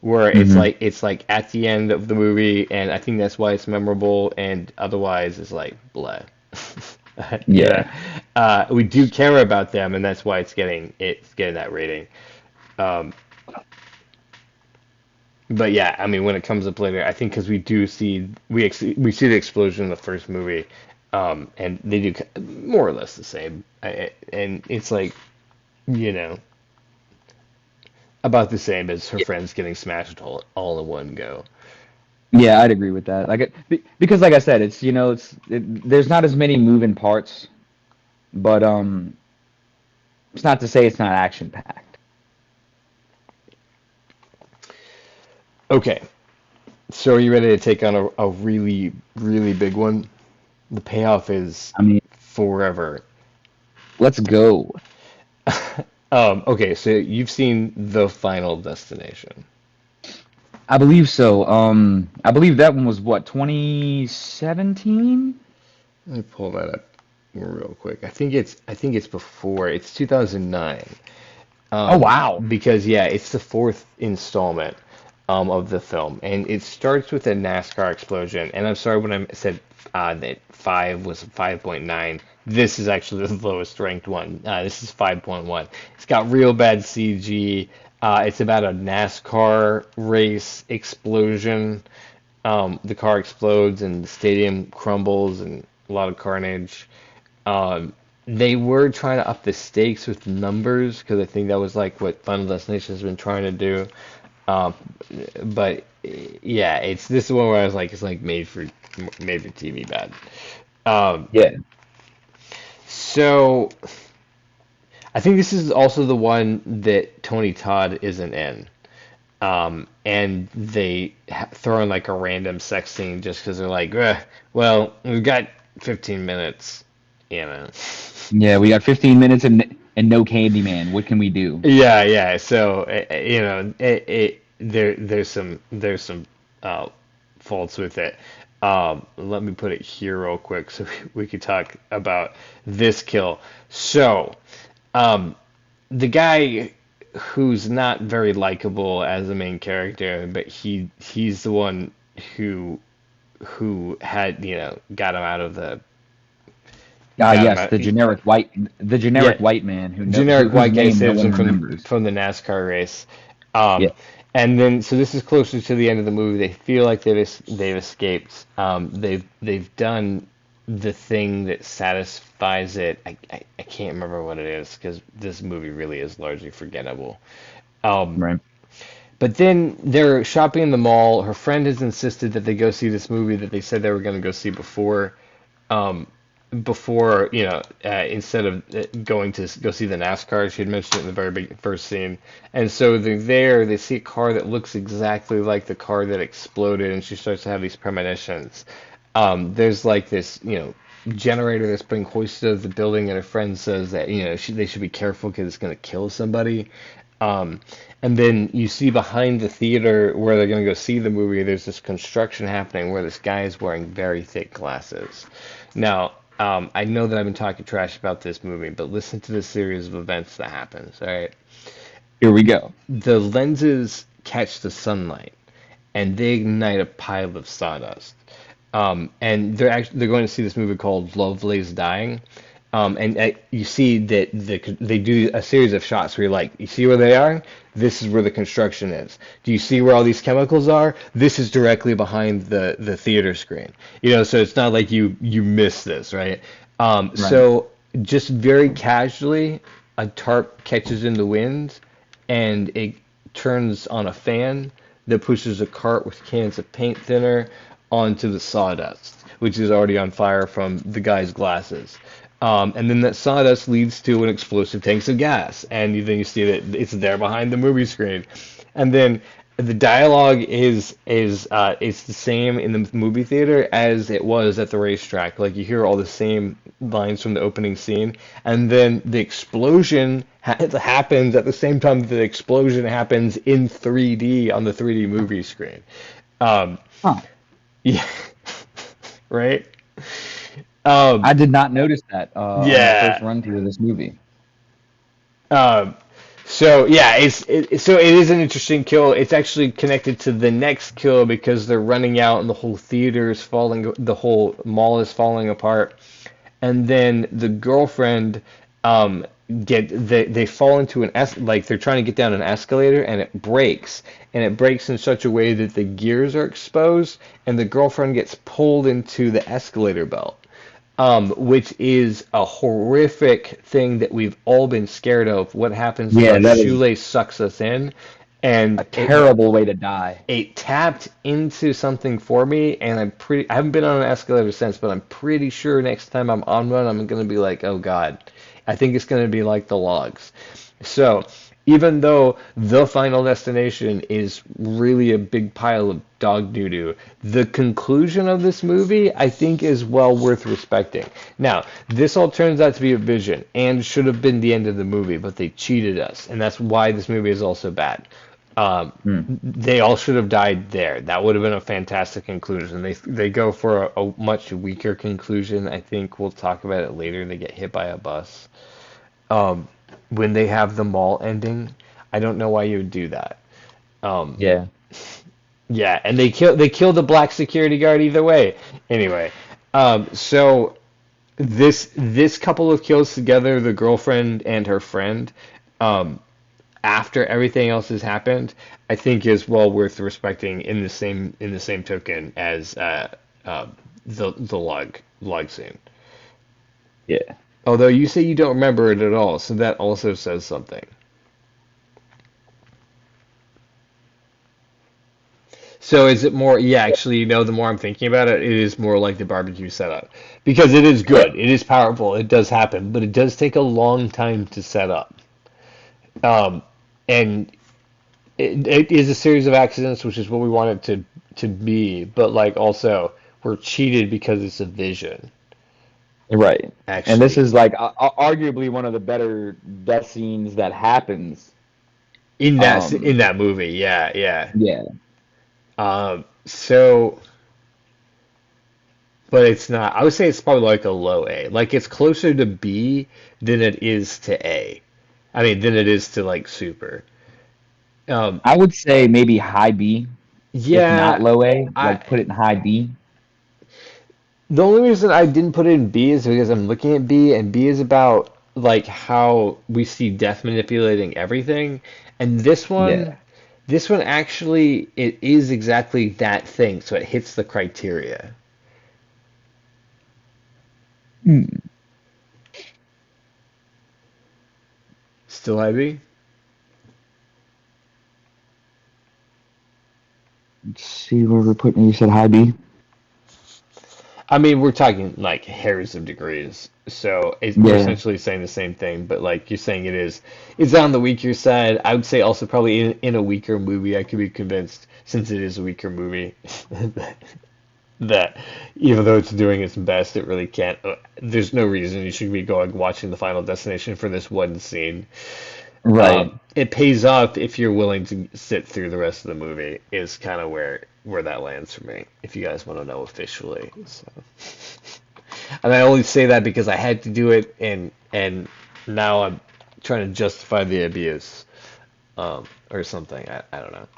where
Hmm.
it's like at the end of the movie, and I think that's why it's memorable, and otherwise it's like blah. You know,
Yeah.
we do care about them, and that's why it's getting that rating. Um, But yeah, I mean, when it comes up later, I think because we do see we see the explosion in the first movie, and they do more or less the same, and it's like you know about the same as her friends getting smashed all in one go.
Yeah, I'd agree with that. Because like I said, there's not as many moving parts, but it's not to say it's not action packed.
Okay, so are you ready to take on a really really big one? The payoff is
I mean,
forever.
let's go.
Okay, so you've seen The Final Destination.
I believe so. I believe that one was what, 2017?
Let me pull that up real quick. I think it's before. It's 2009.
Oh
Um,
wow.
because yeah, it's the fourth installment of the film, and it starts with a NASCAR explosion. And I'm sorry when I said that five was 5.9. This is actually the lowest ranked one. This is 5.1. It's got real bad CG. It's about a NASCAR race explosion. The car explodes and the stadium crumbles and a lot of carnage. Um, they were trying to up the stakes with numbers because I think that was like what Final Destination has been trying to do. Um, but yeah, it's this is one where I was like, it's like made for TV bad. Um,
Yeah.
so I think this is also the one that Tony Todd isn't in. And they throw in like a random sex scene just because they're like, well, we've got 15 minutes, you know.
Yeah, we got 15 minutes and no Candyman. What can we do?
Yeah, yeah. So there's some uh, faults with it. Let me put it here real quick so we could talk about this kill. So um, the guy who's not very likable as the main character, but he's the one who had got him out of the got him
Yes,
out.
the
Yeah,
generic white man
generic
whose
white guy
name no
saves
one
him
remembers.
from the NASCAR race. Um,
Yeah.
and then so this is closer to the end of the movie. They feel like they've escaped. They've done the thing that satisfies it. I can't remember what it is because this movie really is largely forgettable. Um,
Right.
but then they're shopping in the mall. Her friend has insisted that they go see this movie that they said they were going to go see um, before, instead of going to go see the NASCAR. She had mentioned it in the very first scene. And so they're there, they see a car that looks exactly like the car that exploded, and she starts to have these premonitions. There's like this, generator that's being hoisted at the building, and her friend says that, they should be careful because it's going to kill somebody. Um, and then you see behind the theater where they're going to go see the movie, there's this construction happening where this guy is wearing very thick glasses. Now, I know that I've been talking trash about this movie, but listen to the series of events that happens. All right,
Here we go.
the lenses catch the sunlight, and they ignite a pile of sawdust. And they're going to see this movie called Love Lays Dying. And you see that they do a series of shots where you're like, you see where they are? This is where the construction is. Do you see where all these chemicals are? This is directly behind the theater screen. So it's not like you miss this, right?
Right.
So just very casually, a tarp catches in the wind, and it turns on a fan that pushes a cart with cans of paint thinner onto the sawdust, which is already on fire from the guy's glasses. And then that sawdust leads to an explosive tanks of gas, and then you see that it's there behind the movie screen. And then the dialogue is it's the same in the movie theater as it was at the racetrack. Like you hear all the same lines from the opening scene, and then the explosion happens at the same time that the explosion happens in 3D on the 3D movie screen. Um,
Huh.
yeah, right. Um,
I did not notice that on my first
yeah.
run through of this movie.
Um, so yeah, so it is an interesting kill. It's actually connected to the next kill because they're running out and the whole theater is falling, the whole mall is falling apart, and then the girlfriend they fall into like they're trying to get down an escalator and it breaks in such a way that the gears are exposed and the girlfriend gets pulled into the escalator belt, which is a horrific thing that we've all been scared of. What happens if
Yeah,
our
that is
shoelace sucks us in? And
a terrible way to die.
it tapped into something for me, and I haven't been on an escalator since, but I'm pretty sure next time I'm on one, I'm gonna be like, oh God, I think it's gonna be like the logs. So even though the final destination is really a big pile of dog doo-doo, the conclusion of this movie I think is well worth respecting. Now, this all turns out to be a vision and should have been the end of the movie, but they cheated us, and that's why this movie is also bad.
Hmm.
They all should have died there. That would have been a fantastic conclusion. They go for a much weaker conclusion. I think we'll talk about it later. They get hit by a bus. Um, when they have the mall ending, I don't know why you would do that. Um,
Yeah.
yeah, and they kill the black security guard either way. Anyway, so this couple of kills together, the girlfriend and her friend, um, after everything else has happened, I think is well worth respecting in the same token as uh, the log scene.
Yeah.
Although you say you don't remember it at all, so that also says something. So is it more? Yeah, actually, the more I'm thinking about it, it is more like the barbecue setup because it is good, it is powerful, it does happen, but it does take a long time to set up. Um, and it is a series of accidents, which is what we want it to be, but like also we're cheated because it's a vision,
Right. And this
actually.
is like arguably one of the better death scenes that happens.
In
Um,
that movie, yeah, yeah.
yeah.
So, but it's not. I would say it's probably like a low A. Like it's closer to B than it is to A. I mean, than it is to like super. Um,
I would say maybe high B, if not
yeah,
low A.
I
Like put it in high B.
the only reason I didn't put it in B is because I'm looking at B, and B is about like how we see death manipulating everything, and
Yeah.
this one actually it is exactly that thing, so it hits the criteria.
Hmm.
Still IB?
Let's see where we're putting. You said high B.
I mean, we're talking like hairs of degrees, so we're
Yeah.
essentially saying the same thing, but like you're saying it's on the weaker side. I would say also probably in a weaker movie, I could be convinced since it is a weaker movie that even though it's doing its best, it really can't. There's no reason you should be going watching the Final Destination for this one scene.
Right.
It pays off if you're willing to sit through the rest of the movie. Is kind of where that lands for me. If you guys want to know officially, so. And I only say that because I had to do it, and now I'm trying to justify the abuse, or something. I don't know.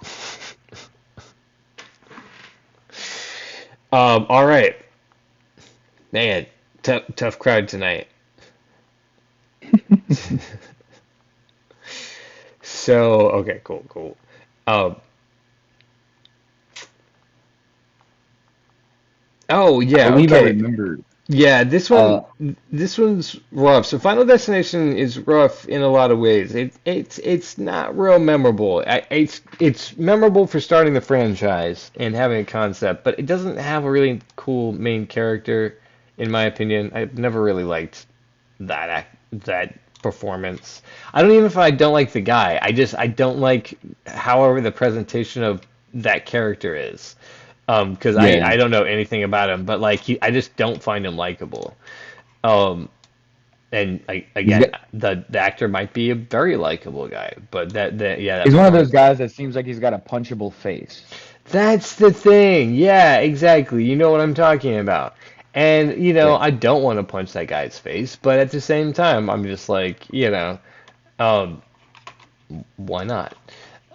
All right, man, tough crowd tonight. So okay, cool. Um, oh
I
yeah,
believe I
okay.
remember.
Yeah,
Uh,
this one's rough. So Final Destination is rough in a lot of ways. It's not real memorable. It's memorable for starting the franchise and having a concept, but it doesn't have a really cool main character, in my opinion. I've never really liked that performance. I don't even if I don't like the guy. I don't like however the presentation of that character is. Because
yeah.
I don't know anything about him, but like I just don't find him likable. Um, and
He's
again,
got,
the actor might be a very likable guy, but that yeah, that
he's one of those
performance.
guys that seems like he's got a punchable face.
That's the thing. Yeah, exactly. You know what I'm talking about. And
Yeah.
I don't want to punch that guy's face, but at the same time, I'm just like, um, why not?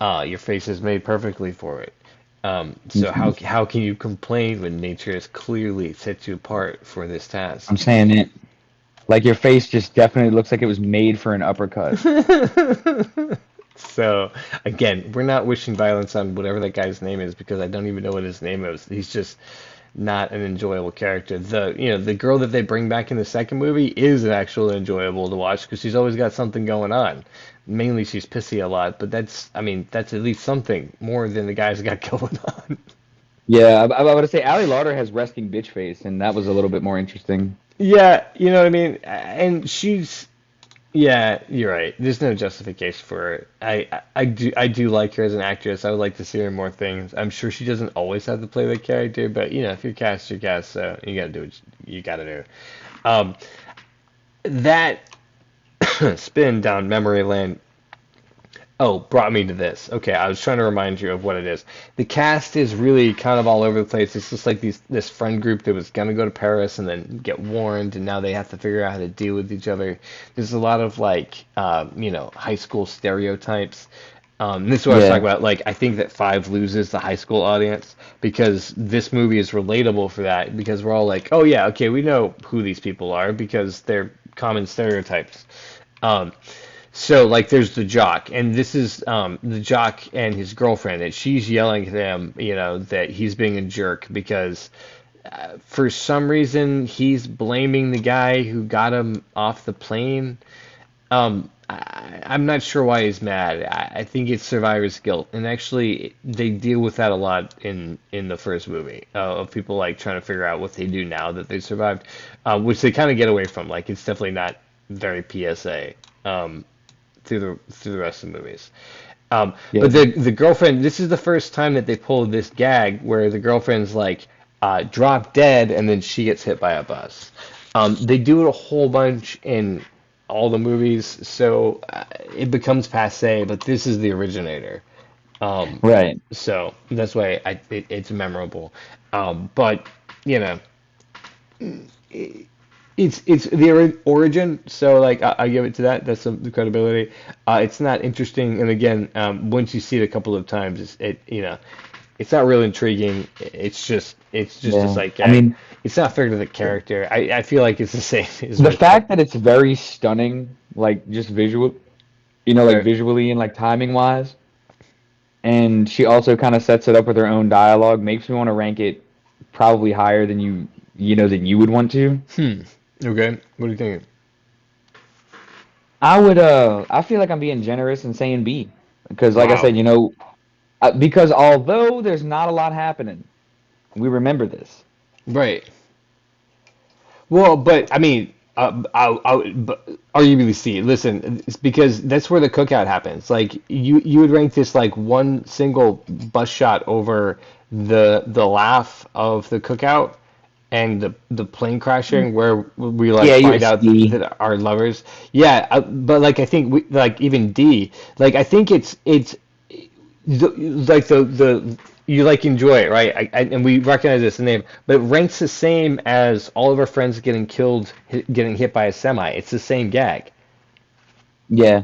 Your face is made perfectly for it. So
Mhm.
how can you complain when nature has clearly set you apart for this
I'm
task?
saying it. Like your face just definitely looks like it was made for an uppercut.
So again, we're not wishing violence on whatever that guy's name is because I don't even know what his name is. He's just not an enjoyable character. The girl that they bring back in the second movie is an actual enjoyable to watch because she's always got something going on. Mainly she's pissy a lot, but that's at least something more than the guy's got going on.
Yeah, I would say Ali Larter has resting bitch face, and that was a little bit more interesting.
Yeah, you know what I mean? And she's yeah, you're right. There's no justification for it. I do like her as an actress. I would like to see her in more things. I'm sure she doesn't always have to play the character, but if you're cast, you're cast, so you gotta do what you gotta do. Um, that spin down memory lane. Oh, brought me to this. Okay, I was trying to remind you of what it is. The cast is really kind of all over the place. It's just like this friend group that was gonna go to Paris and then get warned, and now they have to figure out how to deal with each other. There's a lot of like, high school stereotypes. This is what I was
Yeah,
talking about. Like, I think that Five loses the high school audience because this movie is relatable for that. Because we're all like, oh yeah, okay, we know who these people are because they're common stereotypes. Um, so like there's the jock, and this is the jock and his girlfriend, and she's yelling at him, that he's being a jerk because for some reason he's blaming the guy who got him off the plane. I'm not sure why he's mad. I think it's survivor's guilt, and actually they deal with that a lot in the first movie of people like trying to figure out what they do now that they survived, which they kind of get away from. Like it's definitely not very PSA. Through the rest of the movies.
yeah,
But the girlfriend, this is the first time that they pulled this gag where the girlfriend's like drop dead and then she gets hit by a bus. They do it a whole bunch in all the movies, so it becomes passe. But this is the originator,
right.
so that's why it's memorable. But you know, it's the origin, so like I give it to that. That's some credibility. It's not interesting, and again, once you see it a couple of times, it's not real intriguing. It's just a
Yeah.
sight
I
gag.
mean,
It's not fair to the character. I feel like it's the same as
the
with
fact that it's very stunning, like just visual, like
right.
visually and like timing wise, and she also kind of sets it up with her own dialogue, makes me want to rank it probably higher than than you would want to.
Okay, what do you think?
I feel like I'm being generous and saying B because, like I
Wow.
said, because although there's not a lot happening, we remember this.
Right. Well, but I mean, but arguably C. Listen, it's because that's where the cookout happens. Like you would rank this like one single bus shot over the laugh of the cookout and the plane crashing where we like
Yeah, you're a
find out
C.
that our lovers. Yeah, but like I think we like even D. Like I think it's like the you like enjoy it, right? And we recognize this name, but it ranks the same as all of our friends getting killed, getting hit by a semi. It's the same gag,
Yeah.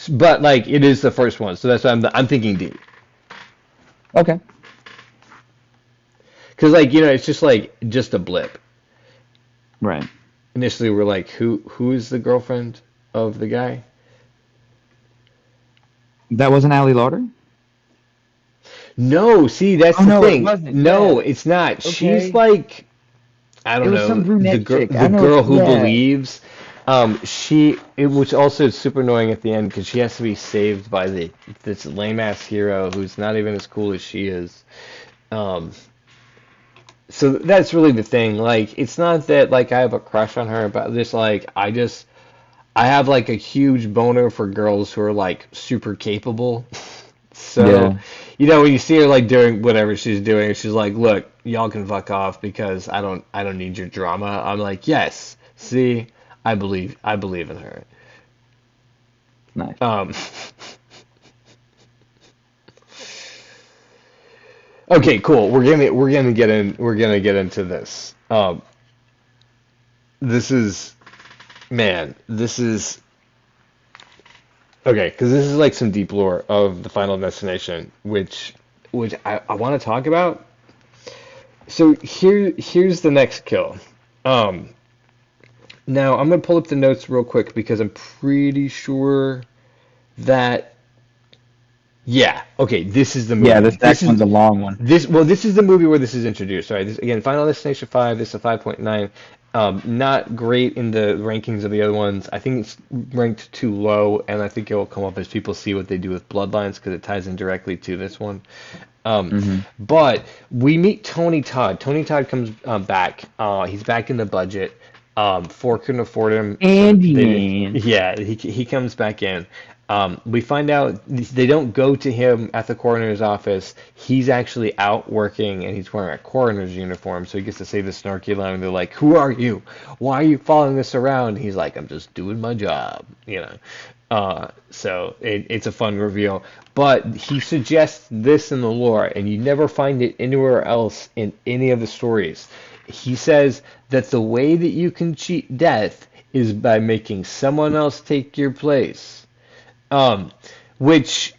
but like it is the first one, so that's why I'm thinking D,
Okay.
because like it's just like just a blip.
Right.
Initially, we're like, who is the girlfriend of the guy?
That wasn't Ali Lauder?
No, see, that's
Oh
the
no, it
thing.
wasn't.
No,
Yeah.
it's not. She's
Okay.
like I
It
don't
was
know,
some
the
brunette
girl,
chick.
the
I know.
girl who
Yeah.
believes. It was also super annoying at the end because she has to be saved by this lame ass hero who's not even as cool as she is. Um, so that's really the thing. Like, it's not that like I have a crush on her, but just like I have like a huge boner for girls who are like super capable. So,
Yeah.
when you see her like doing whatever she's doing, she's like, "Look, y'all can fuck off because I don't need your drama." I'm like, "Yes, see, I believe in her."
Nice.
Um, okay, cool. We're gonna get into this. This is man, this is okay because this is like some deep lore of the Final Destination, which I want to talk about. So here's the next kill. Um, Now I'm gonna pull up the notes real quick because I'm pretty sure that yeah, okay, this is the
Yeah,
movie.
this next one's a long one.
This is the movie where this is introduced. All right, this again, Final Destination 5. This is a 5.9. Not great in the rankings of the other ones. I think it's ranked too low, and I think it will come up as people see what they do with Bloodlines because it ties in directly to this one. Um,
Hmm.
but we meet Tony Todd. Tony Todd comes back. He's back in the budget. Ford couldn't afford him, so
Candyman.
yeah, he comes back in. We find out they don't go to him at the coroner's office. He's actually out working, and he's wearing a coroner's uniform, so he gets to say the snarky line. They're like, "Who are you? Why are you following us around?" He's like, "I'm just doing my job," you know. So it's a fun reveal. But he suggests this in the lore, and you never find it anywhere else in any of the stories. He says that the way that you can cheat death is by making someone else take your place. Um, which,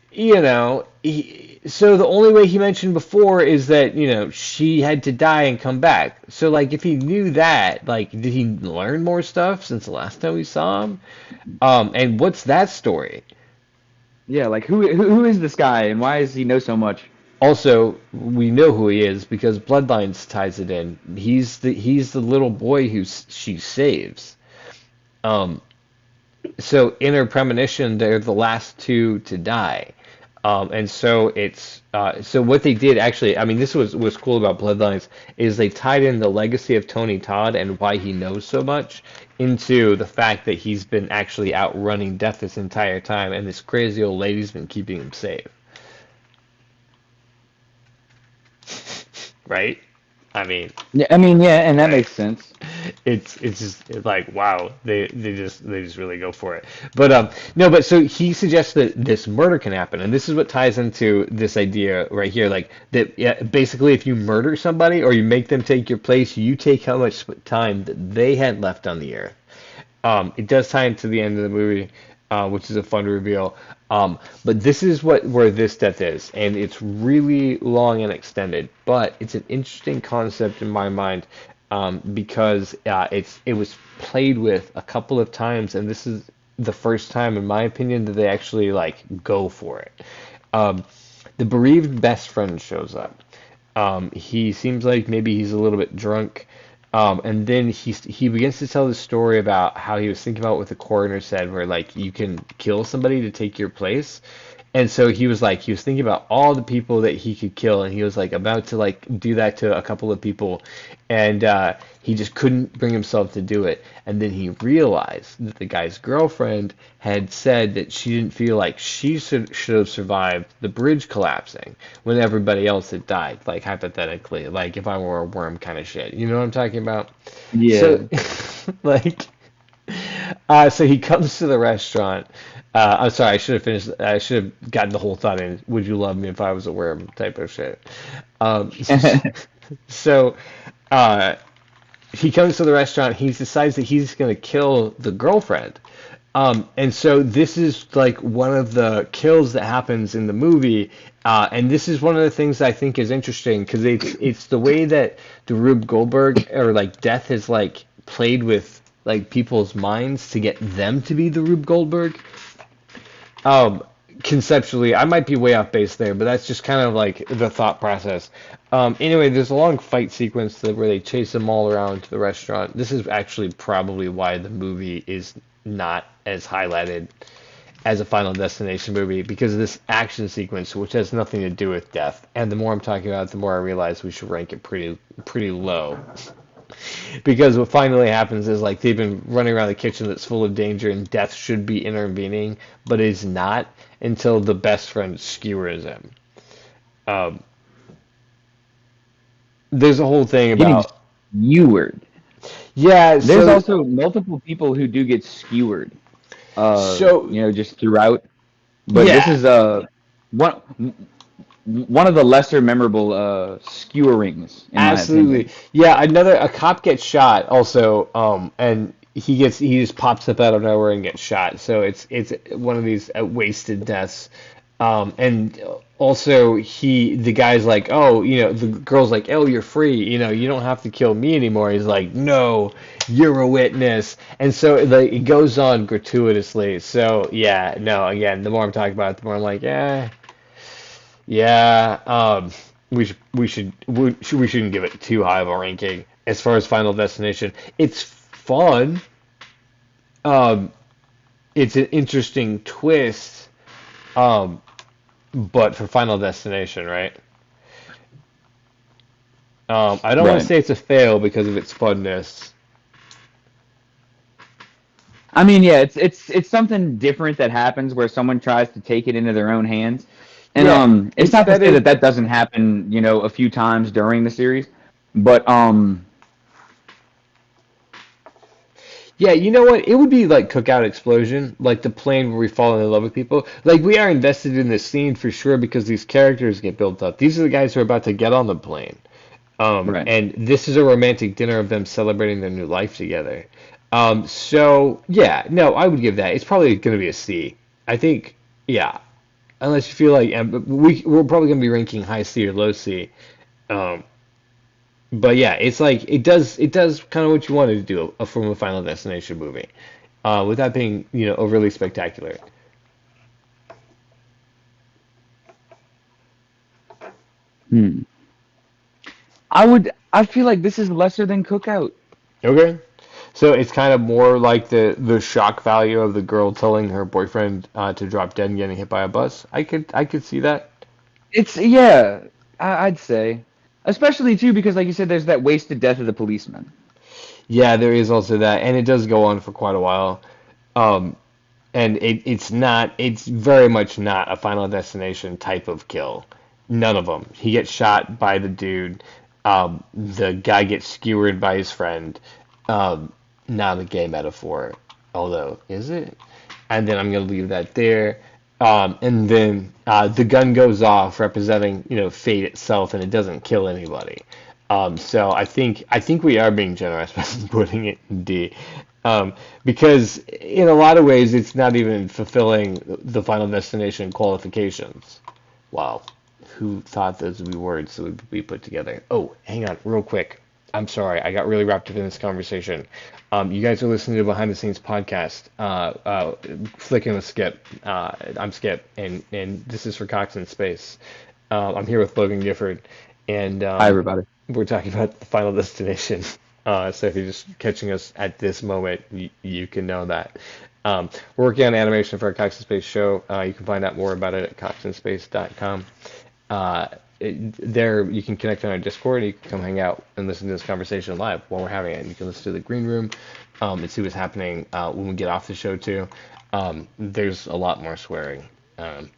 so the only way he mentioned before is that, she had to die and come back. So, like, if he knew that, like, did he learn more stuff since the last time we saw him? And what's that story?
Yeah, like who is this guy and why does he know so much?
Also, we know who he is because Bloodlines ties it in. He's the little boy she saves. Um, so in her premonition, they're the last two to die. And so it's so what they did actually, I mean, this was cool about Bloodlines is they tied in the legacy of Tony Todd and why he knows so much into the fact that he's been actually outrunning death this entire time, and this crazy old lady's been keeping him safe, right? I mean,
Yeah, I mean, yeah, and that
right.
makes sense.
It's just it's like wow they just really go for it, but no, but so he suggests that this murder can happen, and this is what ties into this idea right here, like that, yeah, basically if you murder somebody or you make them take your place, you take how much time that they had left on the earth. It does tie into the end of the movie, which is a fun reveal. But this is where this death is, and it's really long and extended. But it's an interesting concept in my mind, because it was played with a couple of times, and this is the first time, in my opinion, that they actually like go for it. Um, the bereaved best friend shows up. He seems like maybe he's a little bit drunk. And then he begins to tell the story about how he was thinking about what the coroner said, where like you can kill somebody to take your place. And so he was thinking about all the people that he could kill, and he was like about to like do that to a couple of people, and he just couldn't bring himself to do it. And then he realized that the guy's girlfriend had said that she didn't feel like she should have survived the bridge collapsing when everybody else had died, like hypothetically, like if I were a worm kind of shit. You know what I'm talking about?
Yeah.
So, like, so he comes to the restaurant. I'm sorry, I should have finished. I should have gotten the whole thought in. Would you love me if I was a worm? Type of shit. Um, so uh, he comes to the restaurant. He decides that he's going to kill the girlfriend. And so this is like one of the kills that happens in the movie. And this is one of the things I think is interesting because it's the way that the Rube Goldberg or like death has like played with like people's minds to get them to be the Rube Goldberg. Um, Conceptually, I might be way off base there, but that's just kind of like the thought process. Anyway, there's a long fight sequence where they chase them all around to the restaurant. This is actually probably why the movie is not as highlighted as a Final Destination movie because of this action sequence, which has nothing to do with death. And the more I'm talking about it, the more I realize we should rank it pretty low. Because what finally happens is like they've been running around the kitchen that's full of danger and death should be intervening, but is not until the best friend skewers him. Um, there's a whole thing
Getting
about
skewered.
yeah,
There's
so
also multiple people who do get skewered,
so
just throughout. But this
yeah,
is one one of the lesser memorable skewerings, in my
absolutely.
opinion.
Yeah, a cop gets shot also, and he just pops up out of nowhere and gets shot. So it's one of these wasted deaths. And also the guy's like, oh, the girl's like, oh, you're free, you don't have to kill me anymore. He's like, no, you're a witness. And so like it goes on gratuitously. So yeah, no, again, the more I'm talking about it, the more I'm like, yeah, we shouldn't give it too high of a ranking as far as Final Destination. It's fun. Um, it's an interesting twist. Um, but for Final Destination, right? I don't want to
Right.
say it's a fail because of its funness.
I mean, yeah, it's something different that happens where someone tries to take it into their own hands, and
Yeah,
it's
it's
not to say
better.
that that doesn't happen, a few times during the series, but
Yeah, you know what? It would be like Cookout Explosion, like the plane where we fall in love with people. Like we are invested in this scene for sure because these characters get built up. These are the guys who are about to get on the plane.
right.
And this is a romantic dinner of them celebrating their new life together. So yeah, no, I would give that. It's probably going to be a C. I think, yeah, unless you feel like we're probably going to be ranking high C or low C. Um, but yeah, it's like it does kind of what you wanted to do from a Final Destination movie, without being overly spectacular.
Hmm. I feel like this is lesser than Cookout.
Okay. So it's kind of more like the shock value of the girl telling her boyfriend to drop dead and getting hit by a bus. I could see that.
It's yeah, I'd say, especially too because like you said, there's that wasted death of the policeman.
Yeah, there is also that, and it does go on for quite a while. Um, and it's very much not a Final Destination type of kill. None of them. He gets shot by the dude. The guy gets skewered by his friend. Um, Not a gay metaphor, although is it? And then I'm gonna leave that there. And then the gun goes off, representing fate itself, and it doesn't kill anybody. So I think we are being generous by putting it in D, because in a lot of ways it's not even fulfilling the Final Destination qualifications. Wow, who thought those would be words that would be put together? Oh, hang on, real quick. I'm sorry, I got really wrapped up in this conversation. You guys are listening to Behind the Scenes podcast. Flicking the Skip. I'm Skip, and this is for Cox in Space. I'm here with Logan Gifford, and
Hi, everybody.
we're talking about the Final Destination. So if you're just catching us at this moment, you can know that. We're working on animation for our Cox in Space show. You can find out more about it at coxinspace.com. There you can connect on our Discord. You can come hang out and listen to this conversation live while we're having it. And you can listen to the green room, and see what's happening when we get off the show too. There's a lot more swearing,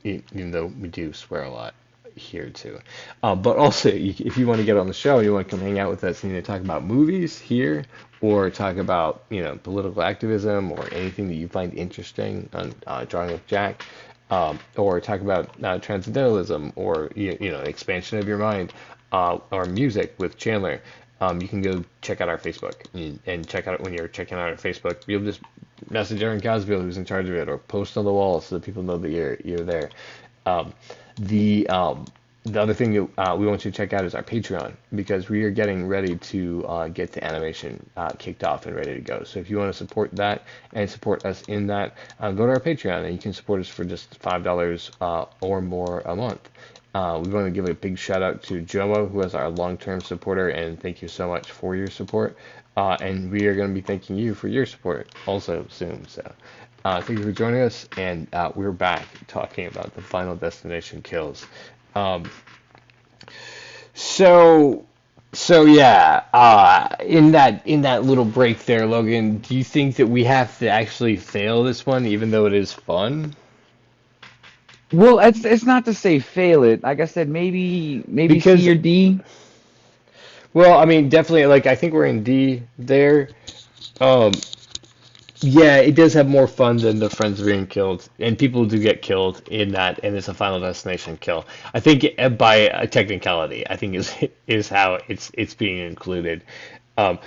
even though we do swear a lot here too. But also, if you want to get on the show, you want to come hang out with us and talk about movies here, or talk about political activism or anything that you find interesting on Drawing with Jack, or talk about transcendentalism, or expansion of your mind, or music with Chandler. You can go check out our Facebook, and check out when you're checking out our Facebook. You'll just message Aaron Cosville, who's in charge of it, or post on the wall so that people know that you're there. Um, the other thing that we want you to check out is our Patreon, because we are getting ready to get the animation kicked off and ready to go. So if you want to support that and support us in that, go to our Patreon, and you can support us for just $5 or more a month. We want to give a big shout out to Jomo, who is our long-term supporter, and thank you so much for your support. And we are going to be thanking you for your support also soon. So thank you for joining us, and we're back talking about the Final Destination kills. Um, so so yeah, in that little break there, Logan, do you think that we have to actually fail this one, even though it is fun?
Well, it's not to say fail it. Like I said, maybe C
Because,
or D.
well, I mean, definitely, like I think we're in D there. Um, Yeah, it does have more fun than the friends being killed, and people do get killed in that, and it's a Final Destination kill. I think by a technicality, I think is how it's being included. Um,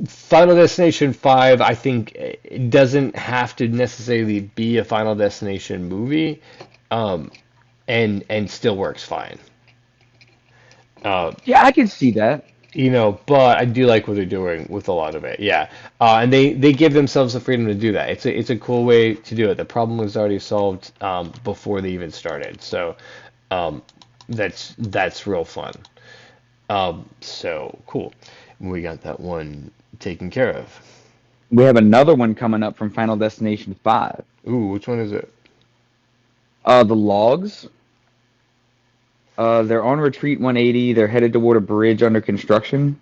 Final Destination 5, I think it doesn't have to necessarily be a Final Destination movie. Um, and still works fine. Uh,
Yeah, I can see that.
but I do like what they're doing with a lot of it. Yeah, and they give themselves the freedom to do that. It's a cool way to do it. The problem was already solved before they even started, so um, that's real fun. So cool. We got that one taken care of.
We have another one coming up from Final Destination 5.
Ooh, which one is it?
The logs. They're on retreat 180. They're headed toward a bridge under construction.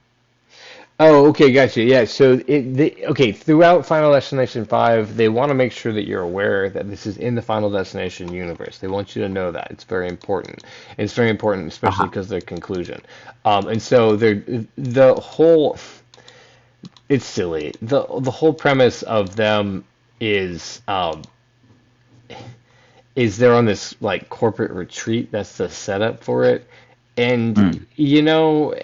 Oh, okay, gotcha. Yeah, so okay, throughout Final Destination 5, they want to make sure that you're aware that this is in the Final Destination universe. They want you to know that. It's very important. It's very important, especially
Uh-huh.
because of their conclusion. And so the whole it's silly. The whole premise of them is is they're on this like corporate retreat. That's the setup for it. And
Mm.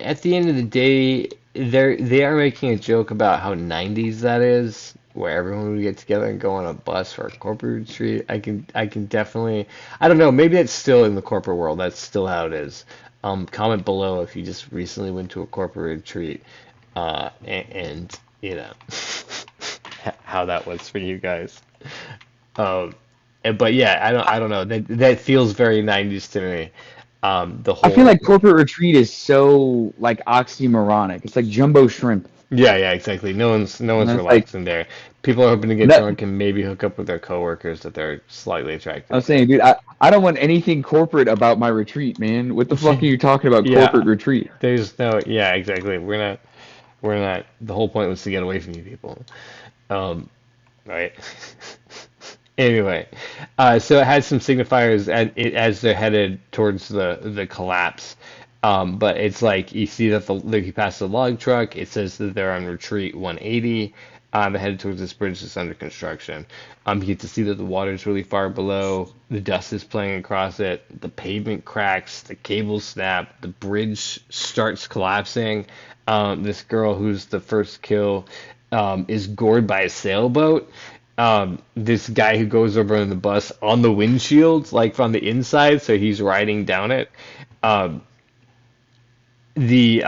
at the end of the day, they are making a joke about how 90s that is, where everyone would get together and go on a bus for a corporate retreat. I can definitely, I don't know, maybe it's still in the corporate world. That's still how it is. Comment below if you just recently went to a corporate retreat, and how that was for you guys. Um, but yeah, I don't know. That feels very 90s to me. The
I feel
whole
like corporate retreat is so like oxymoronic. It's like jumbo shrimp.
Yeah, yeah, exactly. No one's
And it's like
relaxing there. People are hoping to get
that.
drunk and maybe hook up with their coworkers that they're slightly
I'm
attracted
saying, dude, I don't want anything corporate about my retreat, man. What the fuck
to.
are you talking about,
Yeah,
corporate retreat?
yeah, exactly. We're not. The whole point was to get away from you people. Um, right. Anyway, so it has some signifiers as they're headed towards the collapse. But it's like you see that like you pass the log truck. It says that they're on retreat 180. They're headed towards this bridge that's under construction. You get to see that the water's really far below. The dust is playing across it. The pavement cracks. The cables snap. The bridge starts collapsing. This girl who's the first kill is gored by a sailboat. This guy who goes over in the bus on the windshield, like from the inside, so he's riding down it. Um, the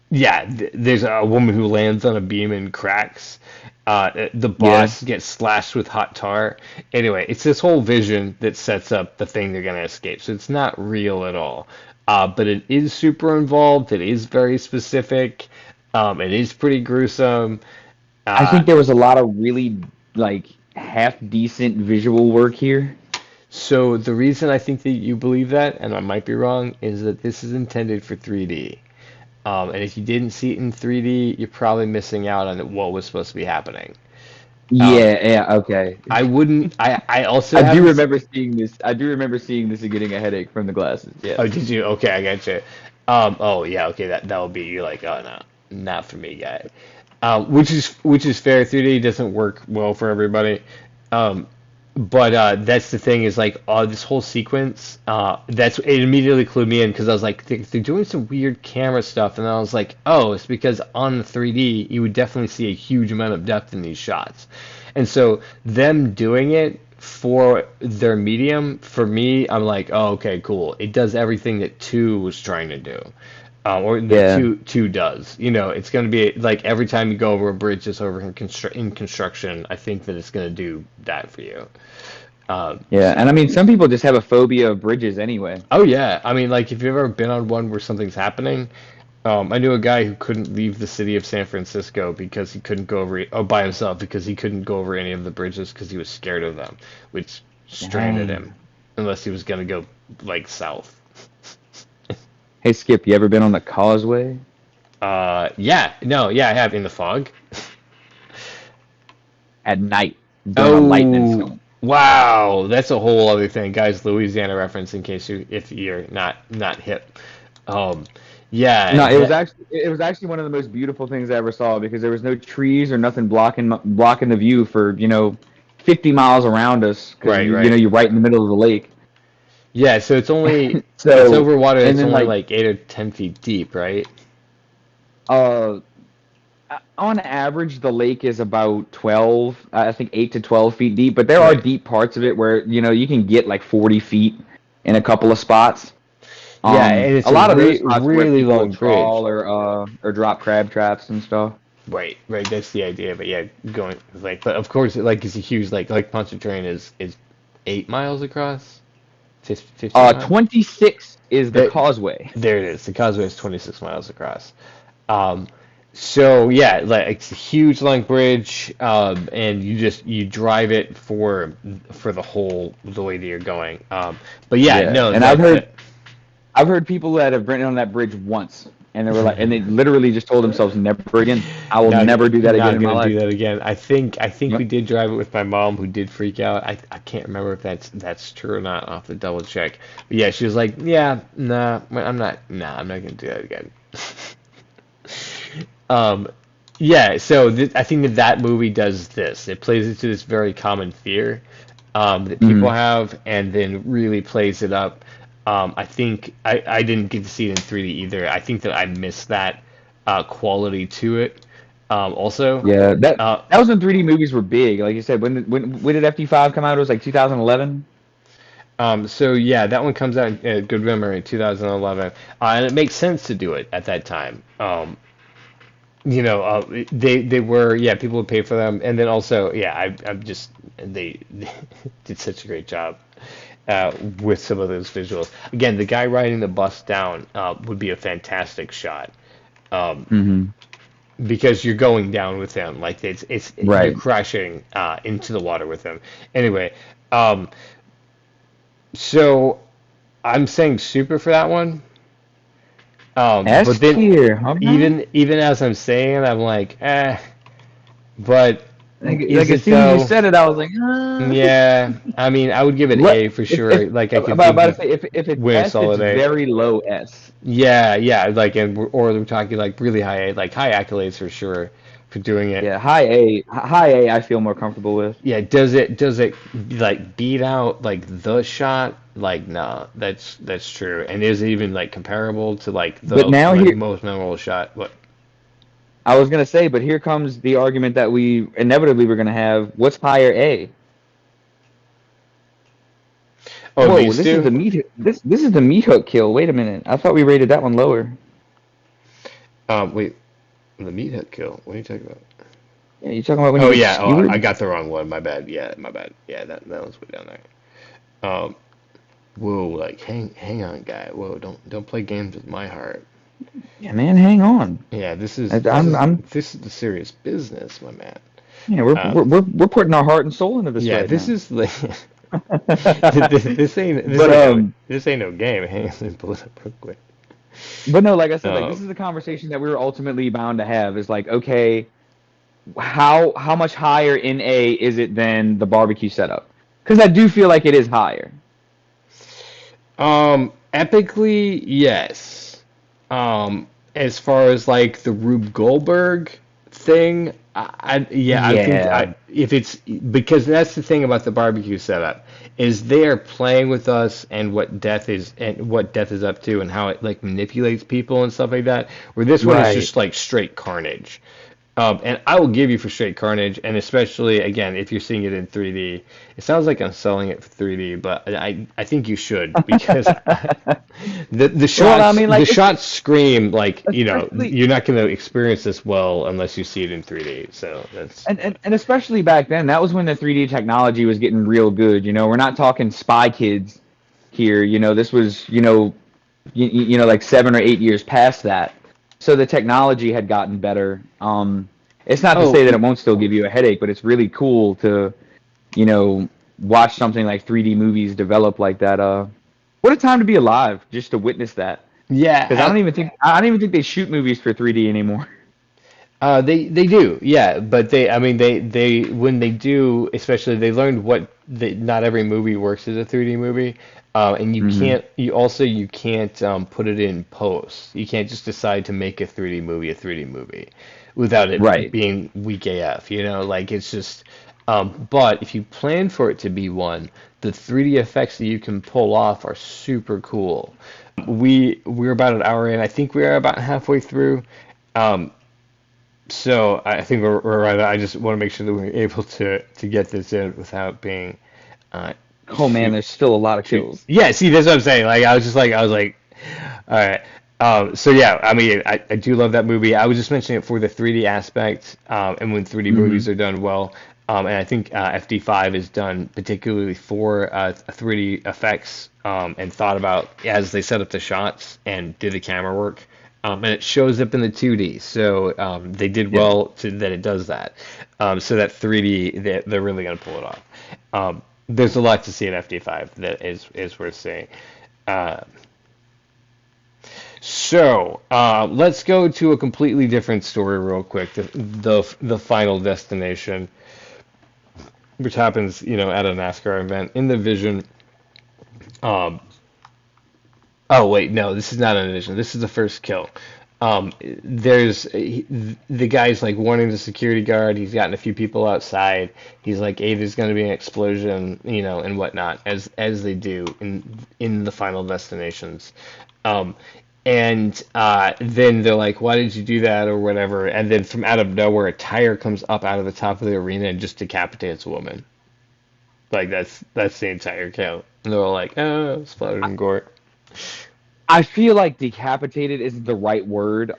Yeah, there's a woman who lands on a beam and cracks. The
Yeah.
boss gets slashed with hot tar. Anyway, it's this whole vision that sets up the thing they're gonna escape. So it's not real at all. But it is super involved. It is very specific. It is pretty gruesome.
I
Uh,
think there was a lot of really like half decent visual work here.
so the reason I think that you believe that, and I might be wrong, is that this is intended for 3D. And if you didn't see it in 3D, you're probably missing out on what was supposed to be happening. Um,
Yeah, yeah, okay.
I wouldn't. I also
I do
haven't.
remember seeing this. I do remember seeing this and getting a headache from the glasses.
Oh,
Yes.
did you? Okay, I got you. Oh yeah. Okay, that would be you're like, oh no, not for me, guy. Which is fair. 3D doesn't work well for everybody. Um, but that's the thing is like this whole sequence. That's it immediately clued me in because I was like they're doing some weird camera stuff, and I was like, oh, it's because on the 3D you would definitely see a huge amount of depth in these shots, and so them doing it for their medium for me, I'm like, oh, okay, cool. It does everything that two was trying to do. Or the
Yeah.
two does. It's going to be like every time you go over a bridge that's over in construction, I think that it's going to do that for you.
Yeah, and I mean, some people just have a phobia of bridges anyway.
Oh yeah, I mean, like if you've ever been on one where something's happening, I knew a guy who couldn't leave the city of San Francisco because he couldn't go over by himself because he couldn't go over any of the bridges because he was scared of them, which stranded him
Dang.
unless he was going to go like south.
Hey, Skip, you ever been on the causeway?
Yeah, no, yeah, I have in the fog.
At night during a lightning
Oh,
storm.
wow, that's a whole other thing, guys. Louisiana reference in case if you're not hip. Um, yeah,
No, it was actually one of the most beautiful things I ever saw because there was no trees or nothing blocking the view for 50 miles around us because
right,
you know
right.
you're right in the middle of the lake.
Yeah, so it's
So
over water
and
that's
then
only
like
like 8 or 10 feet deep, right?
uh on average, the lake is about 12, I think 8 to 12 feet deep, but there are
Right.
deep parts of it where, you can get like 40 feet in a couple of spots.
Yeah, and it's
A
a
lot of those spots where
really
people
long bridge.
trawl or drop crab traps and stuff.
Right, right. That's the idea. But yeah, going like, but of course, like it's a huge like Pontchartrain is 8 miles across, 15 miles.
26 is the
That
causeway.
there it is. The causeway is 26 miles across. Um, so yeah, like it's a huge long bridge, and you drive it for the way that you're going. But yeah,
Yeah,
no,
and
that
I've heard people that have ridden on that bridge once, and they were like, and they literally just told themselves, never again. I will
not
never do that again
not
in my
gonna
life.
do that again. I think we
Yep.
did drive it with my mom, who did freak out. I can't remember if that's true or not. I'll have to double check. But yeah, she was like, yeah, I'm not gonna do that again. Um, yeah, so I think that movie does this. It plays into this very common fear that people
Mhm.
have, and then really plays it up. I think I didn't get to see it in 3D either. I think that I missed that quality to it. Also,
Yeah, that
uh,
that was when 3D movies were big. Like you said, when did FD5 come out? It was like 2011.
so yeah, that one comes out, good memory, 2011, and it makes sense to do it at that time. They were, yeah, people would pay for them, and then also, yeah, I'm just they did such a great job with some of those visuals. Again, the guy riding the bus down would be a fantastic shot,
Hmm.
because you're going down with him, like you're
Right.
crashing into the water with him. Anyway, um, so I'm saying super for that one.
S
But then
tier. All right.
even as I'm saying it, I'm like, but
Like
is
as
it
soon as you
though?
said it, I was like,
Yeah, I mean, I would give it
Let
A for
if
sure. Like I could
about
think
to
of
say if it's
win a
S, it's
solid A.
very low S.
Yeah, yeah, like, or we're talking like really high A, like high accolades for sure for doing it.
Yeah, high A. High A, I feel more comfortable with.
Yeah, does it like beat out like the shot? Like, nah, that's true. And is it even like comparable to like
But
the
now
like
here,
most memorable shot? What?
I was gonna say, but here comes the argument that we inevitably were gonna have. What's higher A?
Oh,
Whoa,
these
this is
two?
the this is the meat hook kill. Wait a minute, I thought we rated that one lower.
Wait, the meathead kill. What are you talking about?
Yeah, you talking about when he
Oh
gets
yeah, oh I
skewered?
got the wrong one. My bad. Yeah, my bad. Yeah, that one's way down there. Um, whoa, like hang on, guy. Whoa, don't play games with my heart.
Yeah, man, hang on.
Yeah, this is
I-
this
I'm
is
I'm
this is the serious business, my man.
yeah, we're
Uh,
we're we're, we're putting our heart and soul into this
yeah,
right
this
now.
is like this
But
ain't no game. Hang on, let me pull it up real quick.
but no, like I said, like
Um,
this is the conversation that we were ultimately bound to have. Is like, okay, how much higher in A is it than the barbecue setup? Because I do feel like it is higher.
Epically, yes. As far as like the Rube Goldberg thing, yeah, I think
Yeah,
if it's because that's the thing about the barbecue setup is they are playing with us and what death is up to and how it like manipulates people and stuff like that. Where this one is
right.
just like straight carnage. And I will give you for straight carnage, and especially again if you're seeing it in 3D. It sounds like I'm selling it for 3D, but I think you should because the
Well, I
shots
mean,
the
like it's
shots scream like
especially
you're not going to experience this well unless you see it in 3D. So that's
and especially back then, that was when the 3D technology was getting real good. We're not talking Spy Kids here. This was like 7 or 8 years past that. So the technology had gotten better. It's not to
oh
say that it won't still give you a headache, but it's really cool to you know watch something like 3D movies develop like that. What a time to be alive, just to witness that. Because
yeah.
I don't even think they shoot movies for 3D anymore.
They do, yeah, but I mean they when they do, especially they learned not every movie works as a 3D movie, and
Hmm.
you can't put it in post. You can't just decide to make a 3D movie a 3D movie without it
Right.
being weak AF, like it's just. But if you plan for it to be one, the 3D effects that you can pull off are super cool. We're about an hour in. I think we are about halfway through. Um, So I think we're right. I just want to make sure that we're able to get this in without being uh,
Oh man,
shoot
there's still a lot of
shoot.
kills.
Yeah, see, that's what I'm saying. Like I was like, all right. So yeah, I mean, I do love that movie. I was just mentioning it for the 3D aspect, and when 3D
Hmm.
movies are done well. And I think FD5 is done particularly for 3D effects, and thought about as they set up the shots and did the camera work. And it shows up in the 2D, so they did
Yeah.
well to that it does that. So that 3D, they're really going to pull it off. There's a lot to see in FD5 that is worth seeing. Uh, let's go to a completely different story real quick. The Final Destination, which happens, at a NASCAR event in the Vision. Um, oh wait, no, this is not an Vision. This is the first kill. The guy's like warning the security guard. He's gotten a few people outside. He's like, "Hey, there's going to be an explosion, and whatnot," as they do in the Final Destinations. Um, and then they're like, "Why did you do that?" or whatever. And then from out of nowhere, a tire comes up out of the top of the arena and just decapitates a woman. Like that's the entire count. And they're all like, "Oh, splattered in gore."
I feel like decapitated isn't the right word,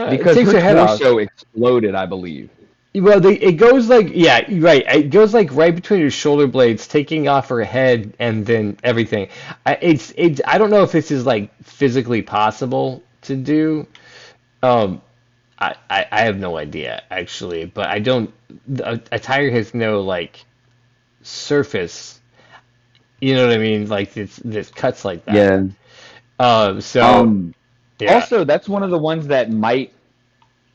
It
because
takes
her
her head off.
torso exploded, I believe.
Well, it goes like, yeah, right. It goes like right between her shoulder blades, taking off her head and then everything. It's. I don't know if this is like physically possible to do. Um, I have no idea actually, but I don't. A tire has no like surface. You know what I mean? Like this cuts like that.
Yeah.
So
Um,
yeah.
Also, that's one of the ones that might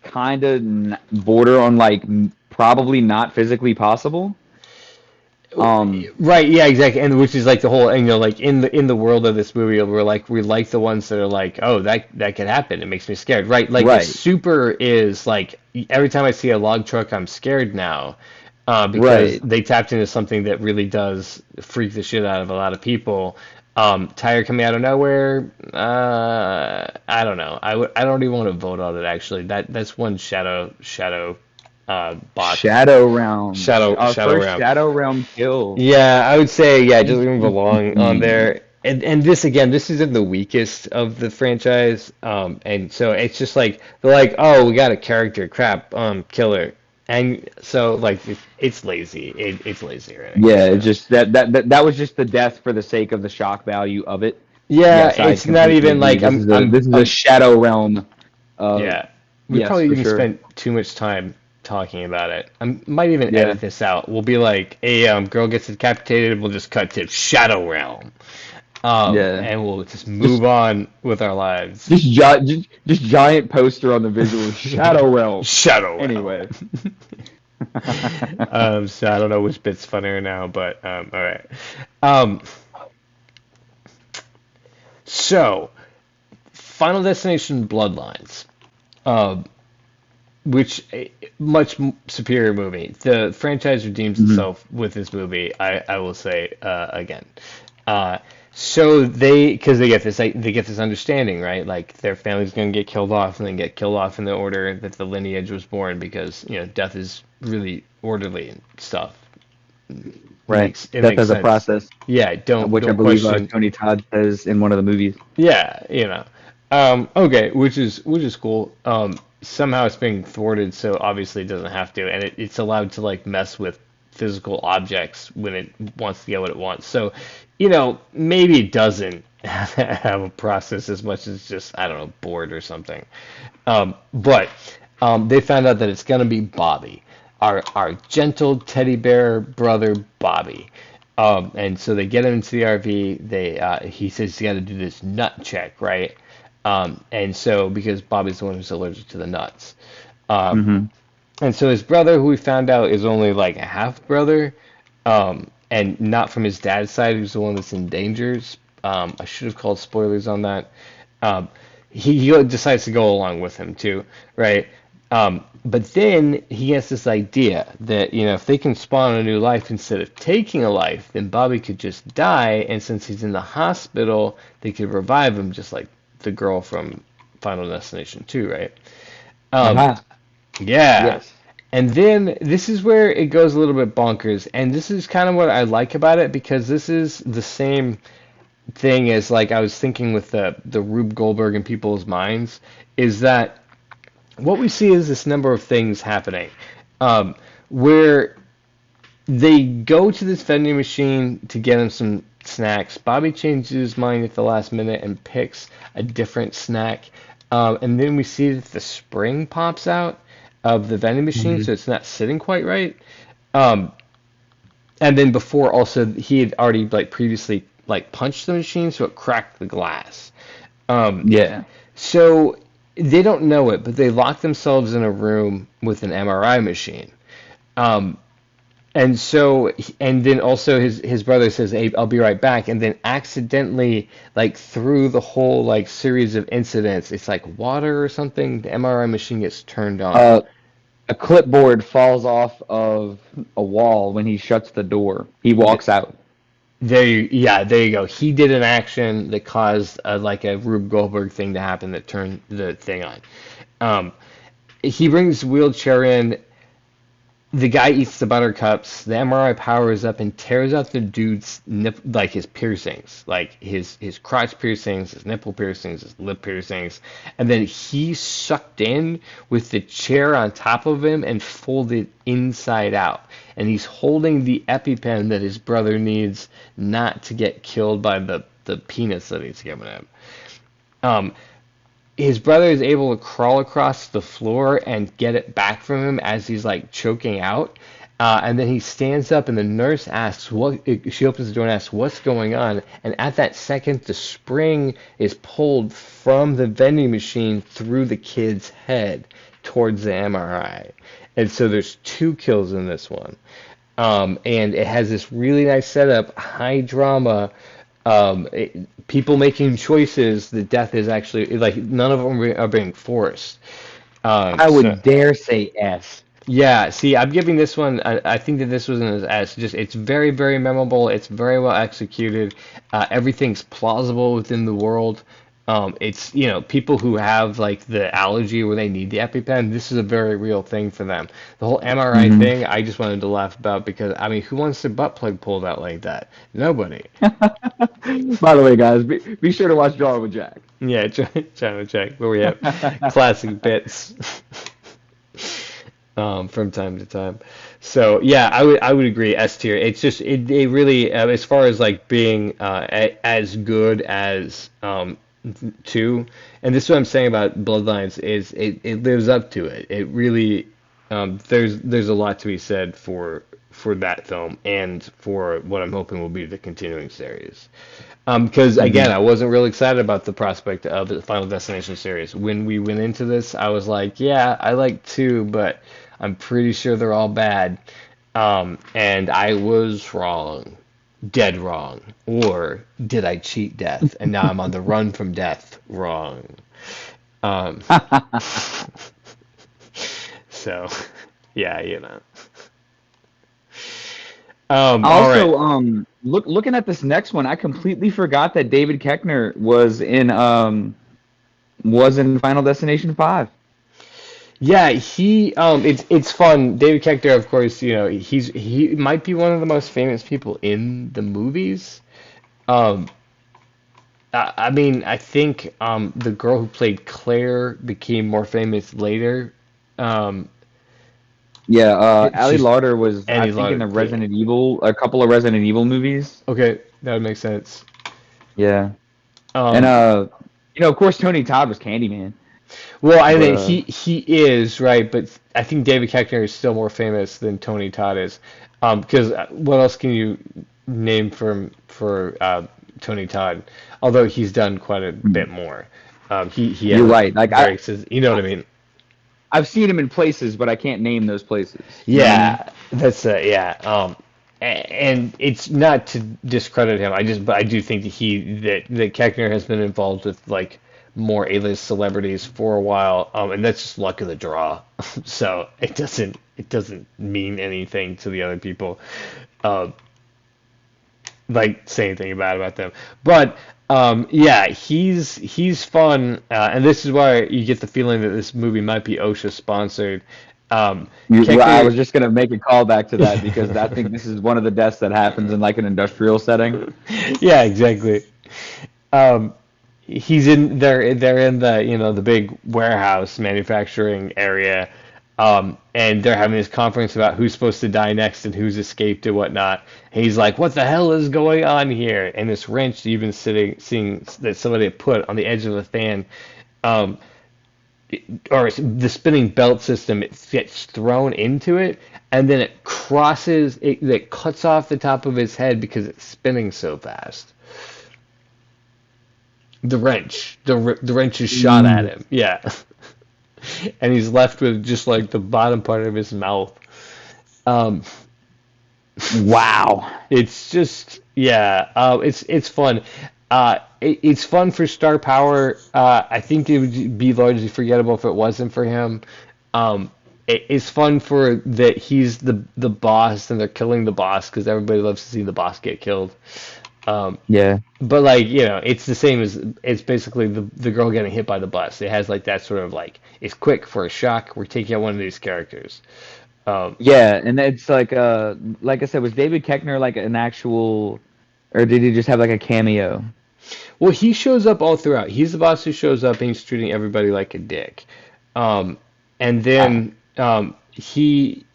kind of border on like probably not physically possible. Um,
Right, yeah, exactly, and which is like the whole, and like in the world of this movie, we like the ones that are like, oh, that could happen. It makes me scared, right? Like the
right,
super is like every time I see a log truck, I'm scared now, because
right.
they tapped into something that really does freak the shit out of a lot of people. Tire coming out of nowhere, I don't know. I don't even want to vote on it actually. That's one bot
Shadow Realm, our
shadow
first
round.
Shadow Realm kill.
Yeah, I would say yeah, it doesn't even belong on there. And this again, this isn't the weakest of the franchise. And so it's just like they're like, oh, we got a character, crap, killer. And so like it's lazy. It's lazy writing.
Yeah, it
So
just that was just the death for the sake of the shock value of it.
yeah,
Yes, I
it's not
completely
even
agree.
like
This is a Shadow Realm.
yeah. We
Yes,
probably
for
even
sure.
spent too much time talking about it. I might even
Yeah,
edit this out. We'll be like, a girl gets decapitated. We'll just cut to Shadow Realm.
yeah.
And we'll just move
Just
on with our lives.
just giant poster on the visual Shadow Realm.
Shadow Realm.
Anyway,
So I don't know which bit's funnier now, but all right. Um, so Final Destination Bloodlines, um, which much superior movie. The franchise redeems
mhm.
itself with this movie. I will say again. Uh, so because they get this understanding, right? Like their family's going to get killed off and then get killed off in the order that the lineage was born because death is really orderly and stuff.
Right.
It
Death
makes
as a
sense.
process,
Yeah,
which I
don't
believe
question.
Tony Todd says in one of the movies.
Yeah, okay, which is cool. Somehow it's being thwarted, so obviously it doesn't have to, and it's allowed to like mess with physical objects when it wants to get what it wants. So, maybe it doesn't have a process as much as just, I don't know, bored or something. But they found out that it's gonna be Bobby, our gentle teddy bear brother Bobby. And so they get him into the RV. He says he's got to do this nut check, right? And so because Bobby's the one who's allergic to the nuts. Um,
Hmm.
and so his brother, who we found out is only like a half brother, and not from his dad's side, who's the one that's in dangers. I should have called spoilers on that. Um, he decides to go along with him too, right? But then he has this idea that, if they can spawn a new life instead of taking a life, then Bobby could just die, and since he's in the hospital, they could revive him just like the girl from Final Destination 2, right? Um,
Uh-huh.
yeah.
Yes.
And then this is where it goes a little bit bonkers. And this is kind of what I like about it because this is the same thing as like I was thinking with the Rube Goldberg in people's minds is that what we see is this number of things happening, um, where they go to this vending machine to get him some snacks. Bobby changes his mind at the last minute and picks a different snack. And then we see that the spring pops out of the vending machine,
Hmm.
so it's not sitting quite right. Um, and then before also he had already like previously like punched the machine, so it cracked the glass. Um,
Yeah.
so they don't know it, but they lock themselves in a room with an MRI machine. Um, and so, and then also his brother says, "Hey, I'll be right back." And then accidentally, like through the whole like series of incidents, it's like water or something. The MRI machine gets turned on.
Uh, a clipboard falls off of a wall when he shuts the door. He
Th-
walks out.
yeah, there you go. He did an action that caused like a Rube Goldberg thing to happen that turned the thing on. Um, he brings the wheelchair in. The guy eats the buttercups. The MRI powers up and tears out the dude's like his piercings, like his crotch piercings, his nipple piercings, his lip piercings, and then he's sucked in with the chair on top of him and folded inside out. And he's holding the EpiPen that his brother needs not to get killed by the penis that he's giving him. Um, his brother is able to crawl across the floor and get it back from him as he's like choking out. And then he stands up, and the nurse asks what. She opens the door and asks what's going on. And at that second, the spring is pulled from the vending machine through the kid's head towards the MRI. And so there's two kills in this one. And it has this really nice setup, high drama, people making choices. The death is actually like none of them are being forced.
I
So
would dare say S.
yeah, see, I'm giving this one. I think that this was as just it's very very memorable. It's very well executed. Everything's plausible within the world. It's people who have like the allergy where they need the EpiPen. This is a very real thing for them. The whole MRI
Hmm.
thing, I just wanted to laugh about because I mean, who wants their butt plug pulled out like that? Nobody.
By the way, guys, be sure to watch Jar with Jack.
Yeah, trying to check where we have classic bits from time to time. So yeah, I would agree. S tier. It's just it really as far as like being as good as two, and this is what I'm saying about Bloodlines is it lives up to it. It really there's a lot to be said for that film and for what I'm hoping will be the continuing series. Because again,
Hmm.
I wasn't really excited about the prospect of the Final Destination series. When we went into this, I was like, yeah, I like two, but I'm pretty sure they're all bad. And I was wrong, dead wrong. Or did I cheat death? And now I'm on the run from death, wrong. Um, so, yeah, all right.
Also, looking at this next one, I completely forgot that David Koechner was in Final Destination 5.
Yeah, it's fun. David Koechner, of course, he might be one of the most famous people in the movies. Um, I mean, I think the girl who played Claire became more famous later. Um,
Yeah, Ali
she's
Larter was, I
Annie
think, in
Lauder.
the
Yeah.
Resident Evil, a couple of Resident Evil movies.
Okay, that would make sense.
Yeah, and
Um,
of course, Tony Todd was Candyman,
well, I
but
think he is right, but I think David Koechner is still more famous than Tony Todd is. Because what else can you name for Tony Todd? Although he's done quite a bit more. He has
you're
a
right. Like
you know what I mean?
I've seen him in places, but I can't name those places. You know what I mean?
Yeah, that's yeah. And it's not to discredit him. But I do think that Koechner has been involved with like more A-list celebrities for a while. And that's just luck of the draw. So it doesn't mean anything to the other people. Um, like say anything about them. But yeah, he's fun, and this is why you get the feeling that this movie might be OSHA sponsored.
Well, I
Koechner,
was just gonna make a call back to that because I think this is one of the deaths that happens in like an industrial setting.
yeah, exactly. Um, he's in they're in the the big warehouse manufacturing area, and they're having this conference about who's supposed to die next and who's escaped and whatnot. And he's like, "What the hell is going on here?" And this wrench you've been seeing that somebody had put on the edge of the fan, um, or the spinning belt system, it gets thrown into it, and then it cuts off the top of his head because it's spinning so fast. The wrench is shot at
Mm.
him. Yeah. And he's left with just like the bottom part of his mouth. Um,
Wow.
it's just yeah, it's fun. It's fun for star power. I think it would be largely forgettable if it wasn't for him. It's fun for that he's the boss and they're killing the boss because everybody loves to see the boss get killed. Um,
Yeah.
but like it's the same as it's basically the girl getting hit by the bus. It has like that sort of like it's quick for a shock. We're taking out one of these characters. Um,
Yeah, and it's like I said, was David Koechner like an actual, or did he just have like a cameo?
well, he shows up all throughout. He's the boss who shows up and he's treating everybody like a dick. Um, and
Ah,
then he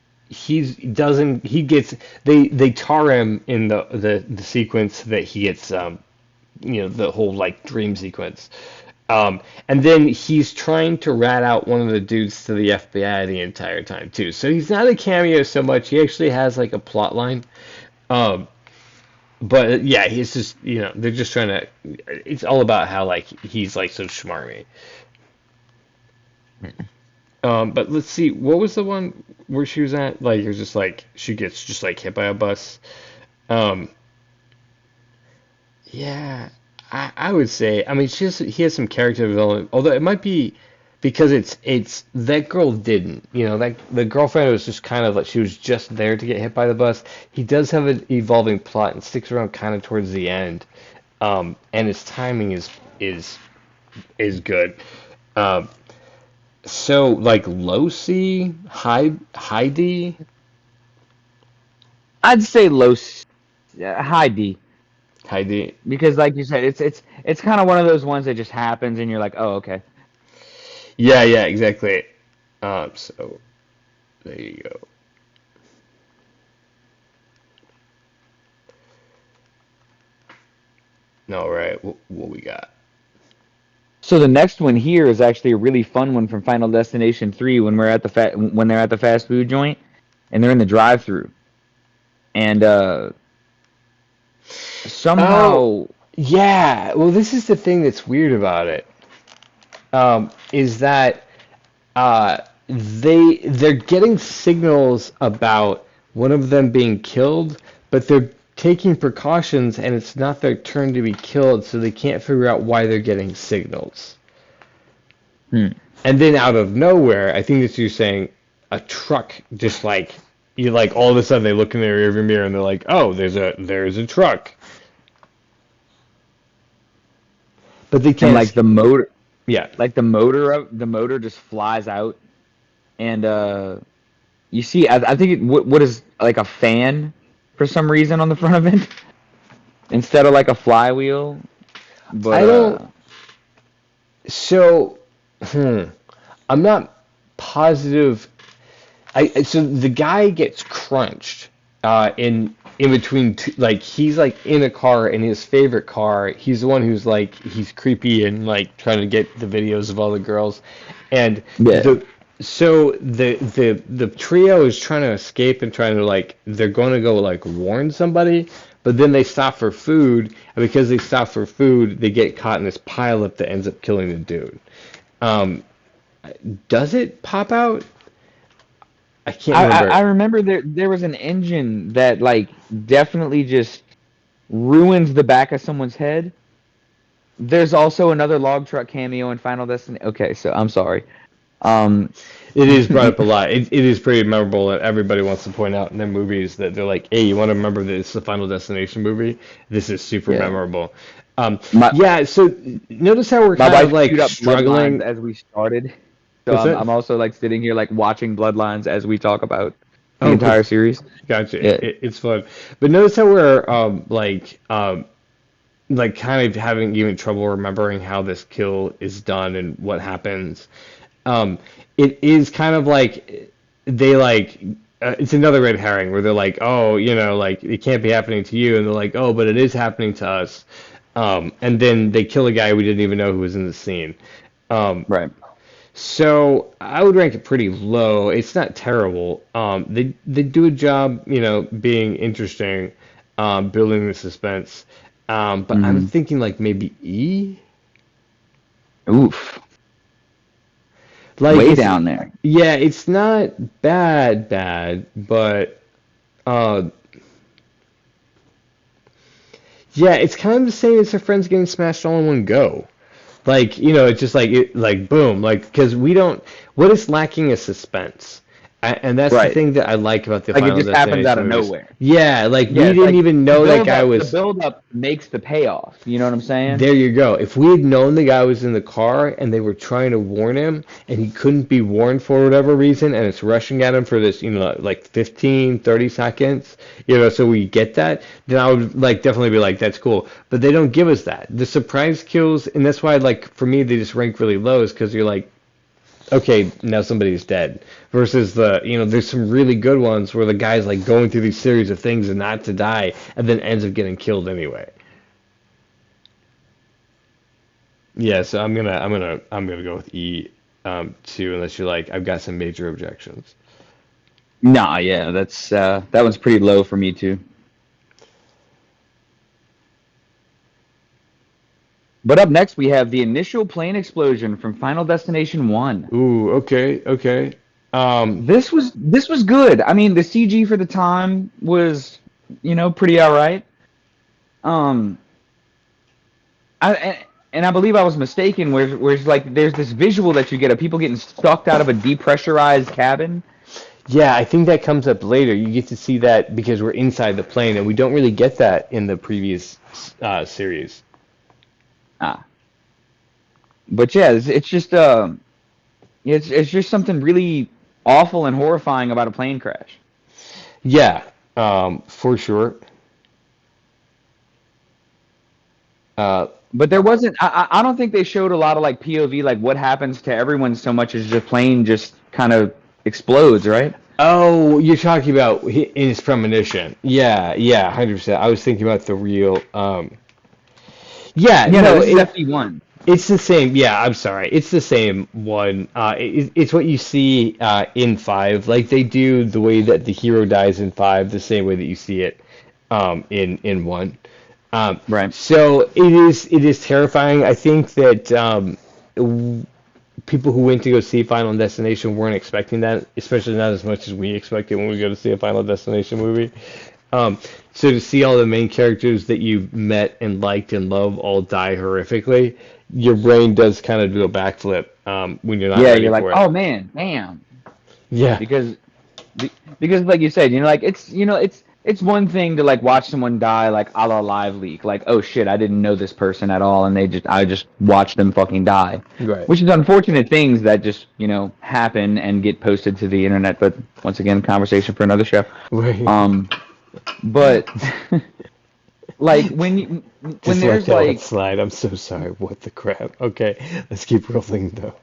doesn't he gets they tar him in the sequence that he gets the whole like dream sequence. And then he's trying to rat out one of the dudes to the FBI the entire time too. So he's not a cameo so much. He actually has like a plot line. Um, but yeah, he's just they're just trying to. It's all about how like he's like so smarmy. But let's see, what was the one where she was at? Like it was just like she gets just like hit by a bus. Um, Yeah, I would say. I mean, he has some character development, although it might be because it's that girl didn't. That the girlfriend was just kind of like she was just there to get hit by the bus. He does have an evolving plot and sticks around kind of towards the end, and his timing is good. Um, so like low C, high D.
I'd say high D,
High D.
because like you said, it's kind of one of those ones that just happens and you're like, oh, okay.
Yeah, yeah, exactly. So there you go. All right, what we got?
So the next one here is actually a really fun one from Final Destination 3 when when they're at the fast food joint and they're in the drive-through and
Oh,
somehow
yeah. Well, this is the thing that's weird about it. Is that uh, they're getting signals about one of them being killed, but they're taking precautions, and it's not their turn to be killed, so they can't figure out why they're getting signals.
hmm,
And then out of nowhere, I think that you're saying a truck just like you like all of a sudden they look in their rearview mirror and they're like, oh, there's a truck, but they
and
can't. Yeah.
the motor just flies out and you see I think what is like a fan for some reason on the front of it instead of like a flywheel, but
I don't. So, hmm, I'm not positive. So the guy gets crunched in between two, like he's like in a car in his favorite car. He's the one who's like he's creepy and like trying to get the videos of all the girls, and
yeah.
the the trio is trying to escape and trying to like they're going to go like warn somebody, but then they stop for food, and because they stop for food, they get caught in this pileup that ends up killing the dude. Um, does it pop out? I can't
I
remember.
remember there was an engine that like definitely just ruins the back of someone's head. There's also another log truck cameo in Final Destination. Okay, so I'm sorry. Um,
It is brought up a lot. It is pretty memorable, and everybody wants to point out in their movies that they're like, "Hey, you want to remember that it's the Final Destination movie? This is super
yeah.
memorable."
My
Yeah. So notice how we're
my
kind of
wife
like
queued up Bloodlines
struggling.
as we started, so
What's
I'm
that?
also like sitting here like watching Bloodlines as we talk about the
Oh, cool.
entire series.
Gotcha.
Yeah.
It's fun, but notice how we're like kind of having even trouble remembering how this kill is done and what happens. Um, it is kind of like they like it's another red herring where they're like, oh, like it can't be happening to you, and they're like, oh, but it is happening to us. And then they kill a guy we didn't even know who was in the scene. Um,
Right.
so I would rank it pretty low. It's not terrible. They do a job, being interesting, building the suspense. But I'm
Hmm.
thinking like maybe E.
Oof.
Like
Way
it's
down there.
yeah, it's not bad, but uh, yeah, it's kind of the same as her friends getting smashed all in one go. Like, it's just like like boom, like because we don't. What is lacking is suspense, and that's the
Right.
thing that I like about the
Like it
Final
just happens out
Destination
of
movies.
nowhere.
Yeah, like
Yeah,
we
it's
didn't
like
even know that guy
the
was.
build up makes the payoff. You know what I'm saying?
There you go. If we had known the guy was in the car and they were trying to warn him and he couldn't be warned for whatever reason and it's rushing at him for this, like 15, 30 seconds, so we get that, then I would like definitely be like, that's cool. But they don't give us that. The surprise kills, and that's why like for me they just rank really low is because you're like, okay, now somebody's dead. Versus there's some really good ones where the guy's like going through these series of things and not to die and then ends up getting killed anyway. Yeah, so I'm gonna go with E too, unless you're like I've got some major objections.
Nah, yeah, that one's pretty low for me too. But up next we have the initial plane explosion from Final Destination 1.
Ooh, okay, okay. Um,
This was good. I mean, the CG for the time was, pretty all right. Um, and I believe I was mistaken. Where it's like there's this visual that you get of people getting sucked out of a depressurized cabin.
yeah, I think that comes up later. You get to see that because we're inside the plane, and we don't really get that in the previous series.
Ah, but yeah, it's just it's just something really awful and horrifying about a plane crash.
Yeah, for sure. Uh,
But there wasn't. I don't think they showed a lot of like POV, like what happens to everyone so much as the plane just kind of explodes, right?
oh, you're talking about in his premonition. Yeah, yeah, 100%. I was thinking about the real. Yeah,
Yeah, no,
no,
this is FD1.
it's the same. Yeah, I'm sorry. It's the same one. It's what you see in five. Like they do the way that the hero dies in five, the same way that you see it in one.
Right.
So it is terrifying. I think that people who went to go see Final Destination weren't expecting that, especially not as much as we expected when we go to see a Final Destination movie. Um, so to see all the main characters that you've met and liked and love all die horrifically, your brain does kind of do a backflip when you're not
Yeah,
ready
you're like,
for it.
oh man, damn,
Yeah,
because because like you said, like it's one thing to like watch someone die like a la live leak, like oh shit, I didn't know this person at all, and I just watched them fucking die,
right.
which is unfortunate things that just happen and get posted to the internet. But once again, conversation for another show.
Right.
Um, but like when
Just let
there's
that one
like
slide. I'm so sorry. What the crap? Okay, let's keep rolling though.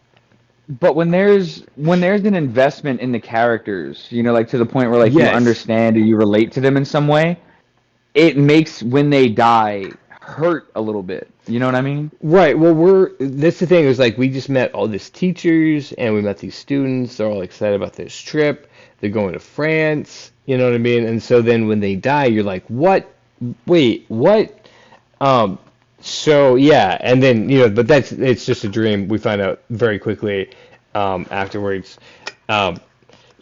But when there's an investment in the characters, like to the point where like you
Yes.
understand or you relate to them in some way, it makes when they die hurt a little bit. You know what I mean?
Right. Well, that's the thing is like we just met all these teachers and we met these students. They're all excited about this trip. They're going to France. You know what I mean? And so then when they die, you're like, what? Wait, what? Um, so yeah, and then but it's just a dream. We find out very quickly afterwards. Um,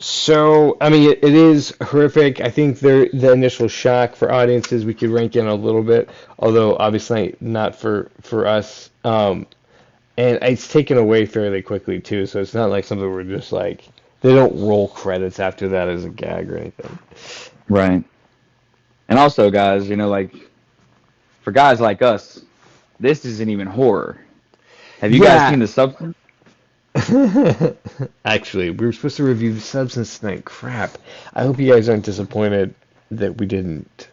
so, I mean, it is horrific. I think the initial shock for audiences we could rank in a little bit, although obviously not for us. and it's taken away fairly quickly too. So it's not like something we're just like they don't roll credits after that as a gag or anything.
Right. And also, guys, like for guys like us, this isn't even horror. Have you guys
Yeah.
seen The Substance?
Actually, we were supposed to review the Substance tonight. Crap. I hope you guys aren't disappointed that we didn't.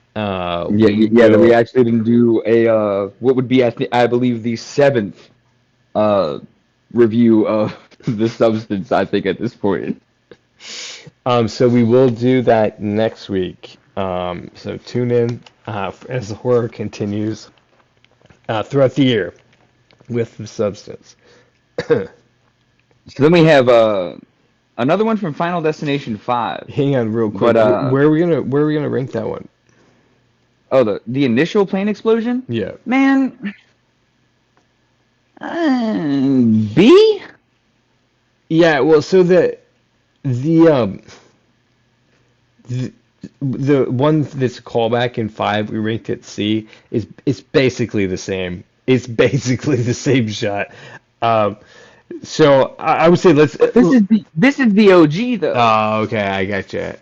Yeah,
We
yeah, that we
will.
actually didn't do a what would be I believe the seventh uh review of The Substance. I think at this point.
So we will do that next week. So tune in as the horror continues throughout the year with the Substance.
So then we have another one from Final Destination 5.
Hang on, real quick.
But
Where are we gonna rank that one?
oh, the initial plane explosion?
Yeah.
Man, B?
Yeah. Well, so the um the, the one that's a callback in 5, we ranked it C, is it's basically the same. It's basically the same shot. Um, so I would say let's.
This is the OG though.
Oh, okay, I gotcha.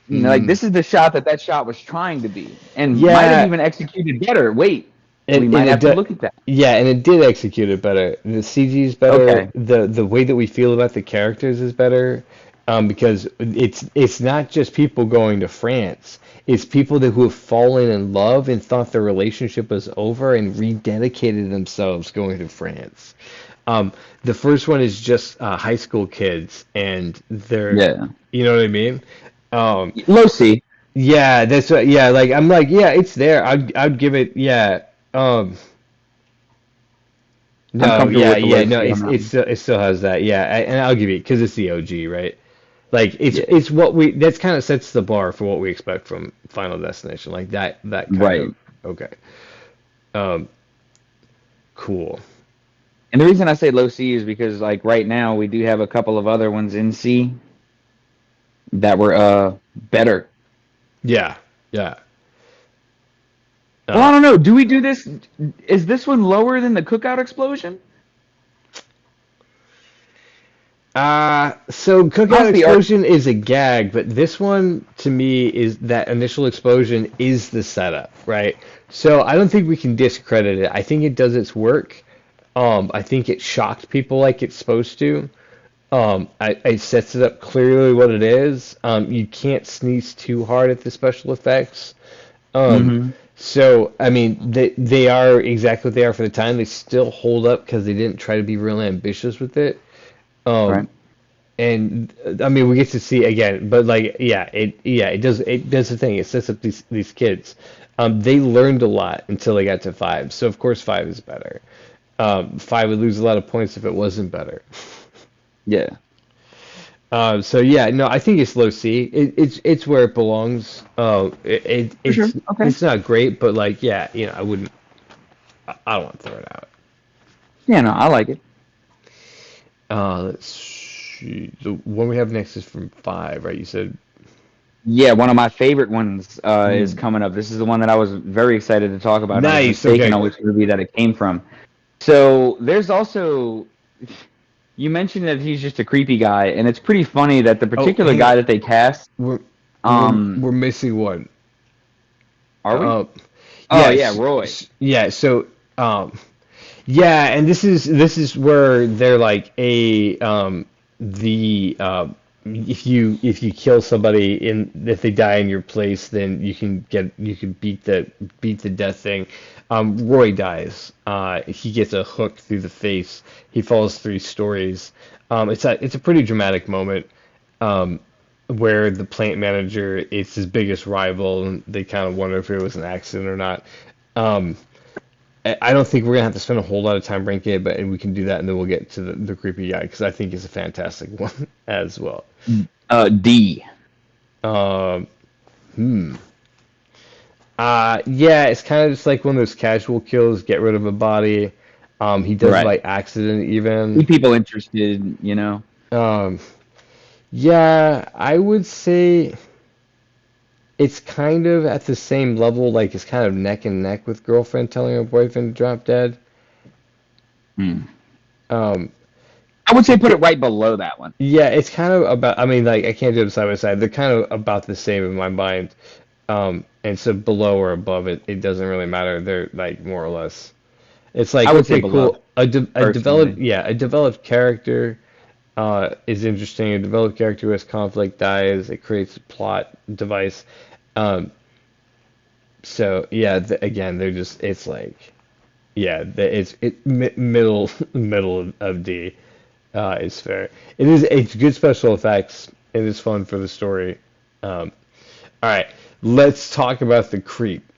Like this is the shot that shot was trying to be, and might have
Yeah,
even executed better. Wait, we
and
might
it
have to
do,
look at that.
yeah, and it did execute it better. The CG is better.
Okay,
The way that we feel about the characters is better. Because it's not just people going to France. It's people who have fallen in love and thought their relationship was over and rededicated themselves going to France. The first one is just high school kids, and they're,
yeah,
you know what I mean? Um,
low C.
yeah, that's what. Yeah, like I'm like, yeah, it's there. I'd give it. Yeah. Um,
I'm
no,
comfortable
yeah,
with the
yeah,
low
no,
C on that
it
one.
still has that. Yeah, and I'll give you because it's the OG, right? Like
Yeah,
it's what we that's kind of sets the bar for what we expect from Final Destination. Like that kind
right.
of okay. Um, cool.
And the reason I say low C is because like right now we do have a couple of other ones in C that were better.
Yeah, yeah.
Well,
Uh,
I don't know. Do we do this? Is this one lower than the cookout explosion?
so Cookout
Honestly, art.
Explosion is a gag, but this one to me is that initial explosion is the setup, right? So I don't think we can discredit it. I think it does its work. I think it shocked people like it's supposed to. It sets it up clearly what it is. You can't sneeze too hard at the special effects. Um,
Mm-hmm.
so I mean, they are exactly what they are for the time. They still hold up because they didn't try to be real ambitious with it. Um,
Right.
and I mean, we get to see again, but like, it does the thing. It sets up these kids. They learned a lot until they got to 5. So of course 5 is better. 5 would lose a lot of points if it wasn't better.
Yeah.
So yeah, no, I think it's low C. It's where it belongs.
For sure. Okay.
It's not great, but like yeah, I wouldn't. I don't want to throw it out.
Yeah, no, I like it.
Let's see. The one we have next is from 5, right? You said.
Yeah, one of my favorite ones is
Hmm.
coming up. This is the one that I was very excited to talk about, and I was
Nice.
mistaken
Okay.
on which movie that it came from. So there's also, you mentioned that he's just a creepy guy, and it's pretty funny that the
Oh,
particular
hang on.
guy that they cast,
We're
um,
we're missing one.
are we?
Uh,
Oh yeah,
yes.
Roy.
Yeah. So yeah, and this is where they're like the if you kill somebody in if they die in your place, then you can beat the death thing. Roy dies. He gets a hook through the face. He falls 3 stories. It's a pretty dramatic moment. Um, where the plant manager is his biggest rival, and they kind of wonder if it was an accident or not. Um, I don't think we're gonna have to spend a whole lot of time ranking it, but we can do that, and then we'll get to the creepy guy because I think it's a fantastic one as well.
D.
Um, hmm. Yeah, it's kind of just like one of those casual kills, get rid of a body. He does it
Right.
by accident
Keep
even.
people interested.
Um, yeah, I would say it's kind of at the same level, like it's kind of neck and neck with girlfriend telling her boyfriend to drop dead.
Hmm.
Um,
I would say put it right below that one.
yeah, it's kind of about. I mean, like I can't do them side by side. They're kind of about the same in my mind. And so below or above it, it doesn't really matter. They're like more or less. It's
I
like
would say
okay,
below,
cool. A developed
personally.
yeah, a developed character is interesting. A developed character has conflict dies. It creates a plot device. Um, so yeah, again, they're just it's like yeah, it's middle middle of D is fair. It's good special effects. It is fun for the story. Um, all right, let's talk about the creep.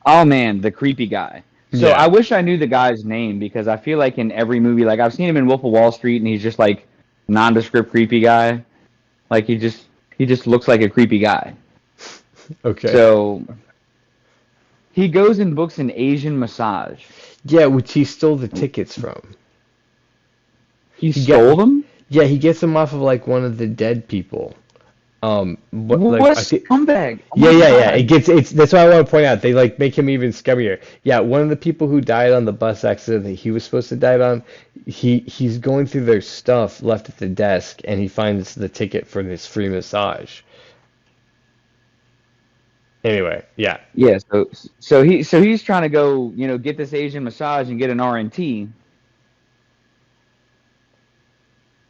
Oh man, the creepy guy. So I
Yeah,
wish I knew the guy's name because I feel like in every movie, like I've seen him in Wolf of Wall Street, and he's just like nondescript creepy guy. Like he just looks like a creepy guy.
okay.
So he goes and books an Asian massage.
Yeah, which he stole the tickets from.
He
He got
stole them.
yeah, he gets them off of like one of the dead people. What like
What a
I think
scumbag! Oh
yeah,
my
yeah, yeah.
god.
It's that's what I want to point out. They like make him even scummier. Yeah, one of the people who died on the bus accident that he was supposed to die on, he's going through their stuff left at the desk and he finds the ticket for this free massage. Anyway, yeah.
Yeah. So he's trying to go, get this Asian massage and get an RNT.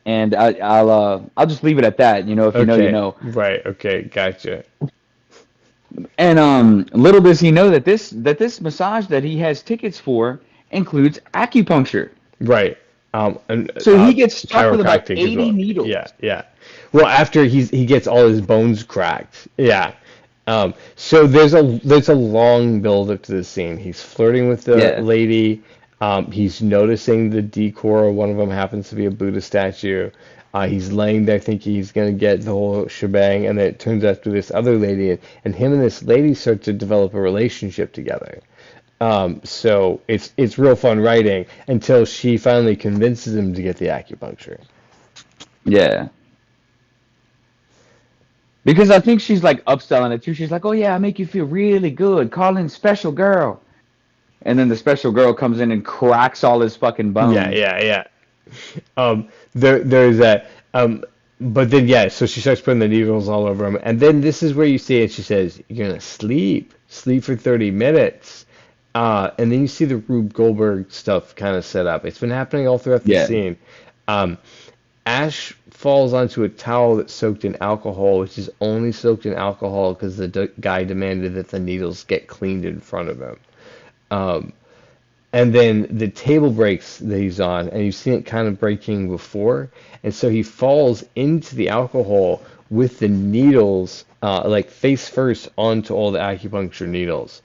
And I'll just leave it at that. If you know, you
Okay.
know.
Right. Okay. Gotcha.
And little does he know that this massage that he has tickets for includes acupuncture.
Right. And
So he gets stuck with about
chiropractic as
80
well. Yeah,
needles.
yeah. Well, after he gets all his bones cracked. Yeah. So there's a long build up to this scene. He's flirting with the
Yeah.
lady. He's noticing the decor. One of them happens to be a Buddha statue. He's laying there thinking he's gonna get the whole shebang, and then it turns out to this other lady, and him and this lady start to develop a relationship together. So it's real fun writing until she finally convinces him to get the acupuncture.
Yeah. Because I think she's like upselling it too. She's like, "Oh yeah, I make you feel really good. Call in special girl." And then the special girl comes in and cracks all his fucking
Yeah,
bones.
yeah, yeah. There's that. But then yeah, so she starts putting the needles all over him, and then this is where you see it. She says, "You're gonna sleep for 30 minutes." And then you see the Rube Goldberg stuff kind of set up. It's been happening all throughout the
Yeah.
scene. Um, Ash falls onto a towel that's soaked in alcohol, which is only soaked in alcohol because the guy demanded that the needles get cleaned in front of him. Um, and then the table breaks that he's on, and you've seen it kind of breaking before, and so he falls into the alcohol with the needles, like face first onto all the acupuncture needles.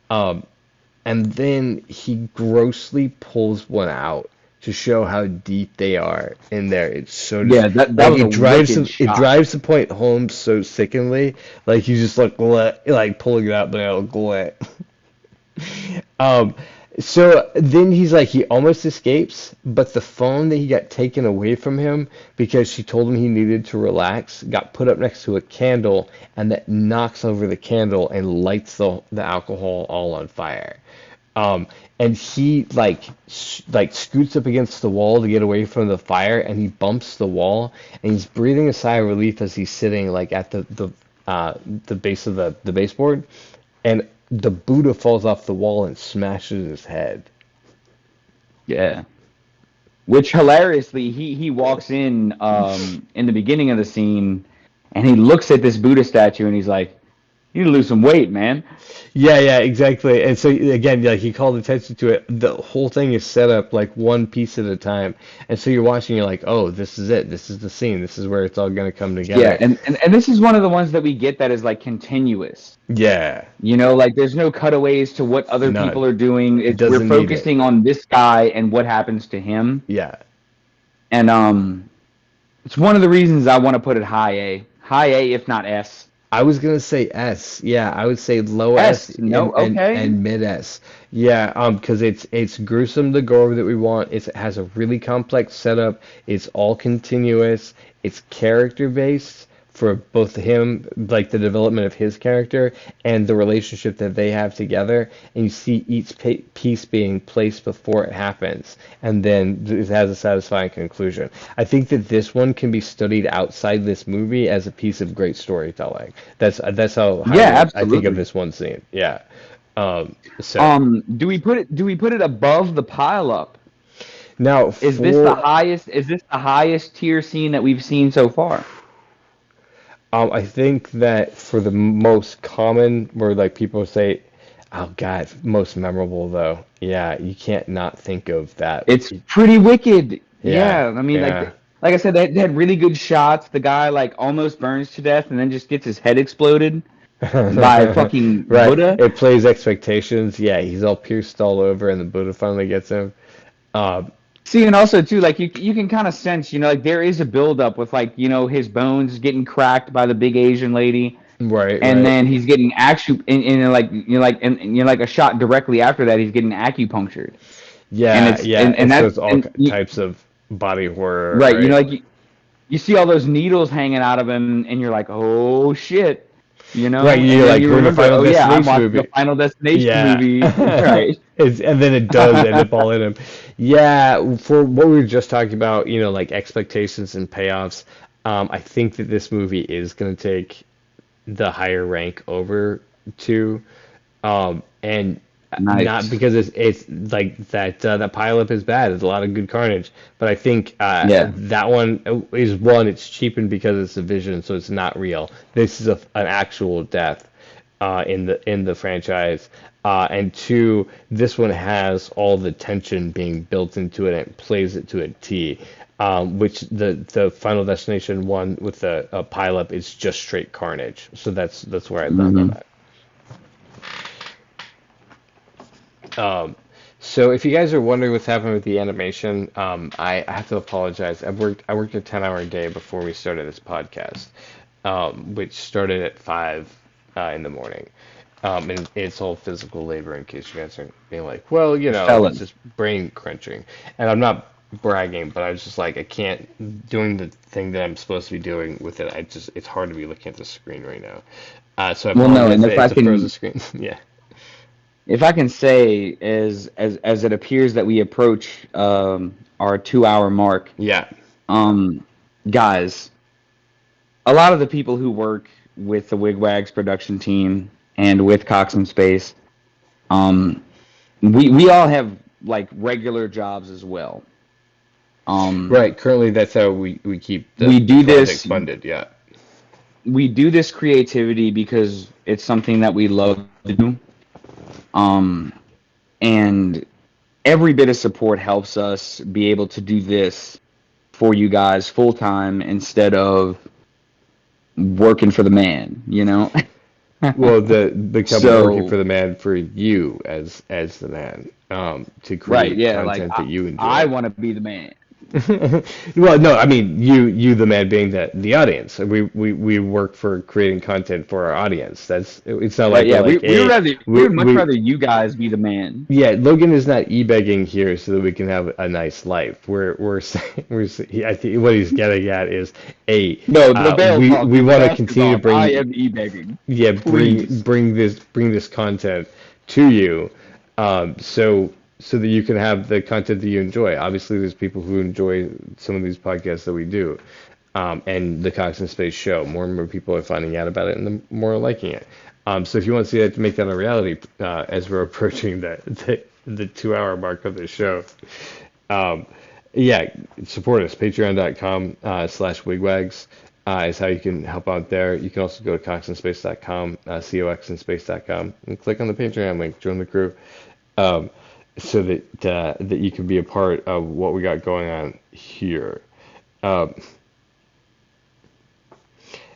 Um, and then he grossly pulls one out to show how deep they are in there. It's so
Yeah, that
like
was a wicked
it
shot.
drives the point home so sickeningly. Like you just like pulling it out, but it'll glut. Um, so then he's like, he almost escapes, but the phone that he got taken away from him because she told him he needed to relax got put up next to a candle, and that knocks over the candle and lights the alcohol all on fire. Um, and he like scoots up against the wall to get away from the fire, and he bumps the wall, and he's breathing a sigh of relief as he's sitting like at the base of the baseboard, and the Buddha falls off the wall and smashes his head.
Yeah. Which hilariously, he walks in the beginning of the scene, and he looks at this Buddha statue, and he's like, "You need to lose some weight, man."
Yeah, yeah, exactly. And so again, like he called attention to it. The whole thing is set up like one piece at a time, and so you're watching. You're like, oh, this is it. This is the scene. This is where it's all gonna come
Yeah,
together.
and this is one of the ones that we get that is like continuous.
Yeah,
Like there's no cutaways to what other people
none.
are doing.
It
We're
doesn't need it.
focusing on this guy and what happens to him.
Yeah.
And it's one of the reasons I want to put it high A, if not S.
I was gonna say S. Yeah, I would say low S
S, no, okay.
and mid S. Yeah, because it's gruesome the gore that we want. It has a really complex setup. It's all continuous. It's character based, for both him, like the development of his character and the relationship that they have together, and you see each piece being placed before it happens, and then it has a satisfying conclusion. I think that this one can be studied outside this movie as a piece of great storytelling. That's how
Yeah,
I think of
absolutely.
this one scene. Yeah. So
Do we put it above the pile up?
now
Is this the
for
highest? Is this the highest tier scene that we've seen so far?
I think that for the most common, where like people say, "Oh God, most memorable," though, yeah, you can't not think of that.
It's pretty wicked.
Yeah,
Yeah, I mean,
yeah.
like I said, they had really good shots. The guy like almost burns to death and then just gets his head exploded by fucking
Right.
Buddha.
It plays expectations. Yeah, he's all pierced all over, and the Buddha finally gets him. Um,
See, and also too, like you can kind of sense, like there is a buildup with like his bones getting cracked by the big Asian lady,
right,
and
right.
then he's getting like a shot directly after that, he's getting acupunctured, and
Yeah,
it's
yeah.
and
So
that's
it's all
and
types of body horror,
right,
right?
like you see all those needles hanging out of him, and you're like, oh shit,
Right.
and
You're
then
like,
you
we're in a
remember,
Final
oh yeah, I'm
Destination
watching a
movie.
Final Destination
Yeah.
movie, right?
And then it does end up all in him. Yeah, for what we were just talking about, like expectations and payoffs, I think that this movie is going to take the higher rank over two. And not
Nice.
because it's like that pileup is bad. There's a lot of good carnage, but I think
Yeah.
that one is one. It's cheapened because it's a vision, so it's not real. This is an actual death in the franchise, and two, this one has all the tension being built into it and it plays it to a T. Which the Final Destination one with the pileup is just straight carnage. So that's where I land on
Hmm.
that. So if you guys are wondering what's happening with the animation, I have to apologize. I worked a 10-hour day before we started this podcast, which started at 5 in the morning. And it's all physical labor in case you guys are being like, well, it's
Felon.
just brain crunching. And I'm not bragging, but I was just like, I can't doing the thing that I'm supposed to be doing with it. It's hard to be looking at the screen right now. So I
Well, no,
apologize
and
that it's a frozen screen. Yeah.
if I can say, as it appears that we approach our 2 hour mark,
Yeah.
um, guys, a lot of the people who work with the Wigwags production team and with Cox and Space, um, we all have like regular jobs as well. Um,
Right. Currently, that's how we keep the
we
the
do
project
this
funded. Yeah.
we do this creativity because it's something that we love to do. Um, and every bit of support helps us be able to do this for you guys full time instead of working for the man.
Well, the become working
So,
for the man for you as the man, to
right,
create
yeah, like
content that you
I
enjoy.
want to be the man.
Well, no, I mean you the man being the audience. We work for creating content for our audience. It's not
Right,
like we're
yeah, we
like,
we would
hey,
rather we
we
would much
we
rather you guys be the man.
yeah, Logan is not e-begging here so that we can have a nice life. We're saying I think what he's getting at is, a
No, the bail talk,
we
the
want to
mask is
continue to
off. I
bring
am e-begging.
yeah,
Please.
bring this content to you, so that you can have the content that you enjoy. Obviously, there's people who enjoy some of these podcasts that we do, and the Cox and Space show. More and more people are finding out about it, and the more are liking it. So if you want to see that, to make that a reality, as we're approaching the 2 hour mark of the show, um, yeah, support us. Patreon.com /wigwags is how you can help out there. You can also go to coxandspace.com, coxandspace.com, and click on the Patreon link. Join the crew, um, so that you can be a part of what we got going on here. Um,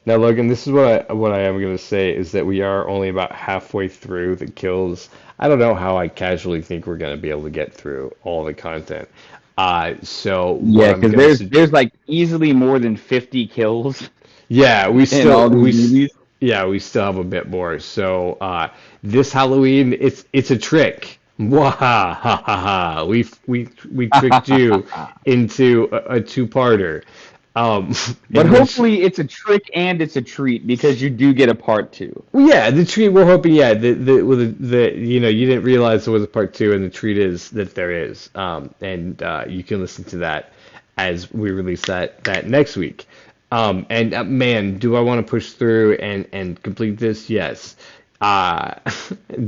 Now, Logan, this is what I am going to say is that we are only about halfway through the kills. I don't know how I casually think we're going to be able to get through all the content. So what
Yeah,
I'm
because
going
there's
to
there's like easily more than 50 kills
yeah,
in all these movies.
yeah, we still have a bit more. So this Halloween, it's a trick. Waha ha ha ha. We tricked you into a two-parter.
But
in this.
hopefully it's a trick and it's a treat because you do get a part two.
Well, yeah, the treat we're hoping, yeah, the you know you didn't realize there was a part two, and the treat is that there is, and you can listen to that as we release that next week. And man, do I want to push through and complete this? Yes. Uh,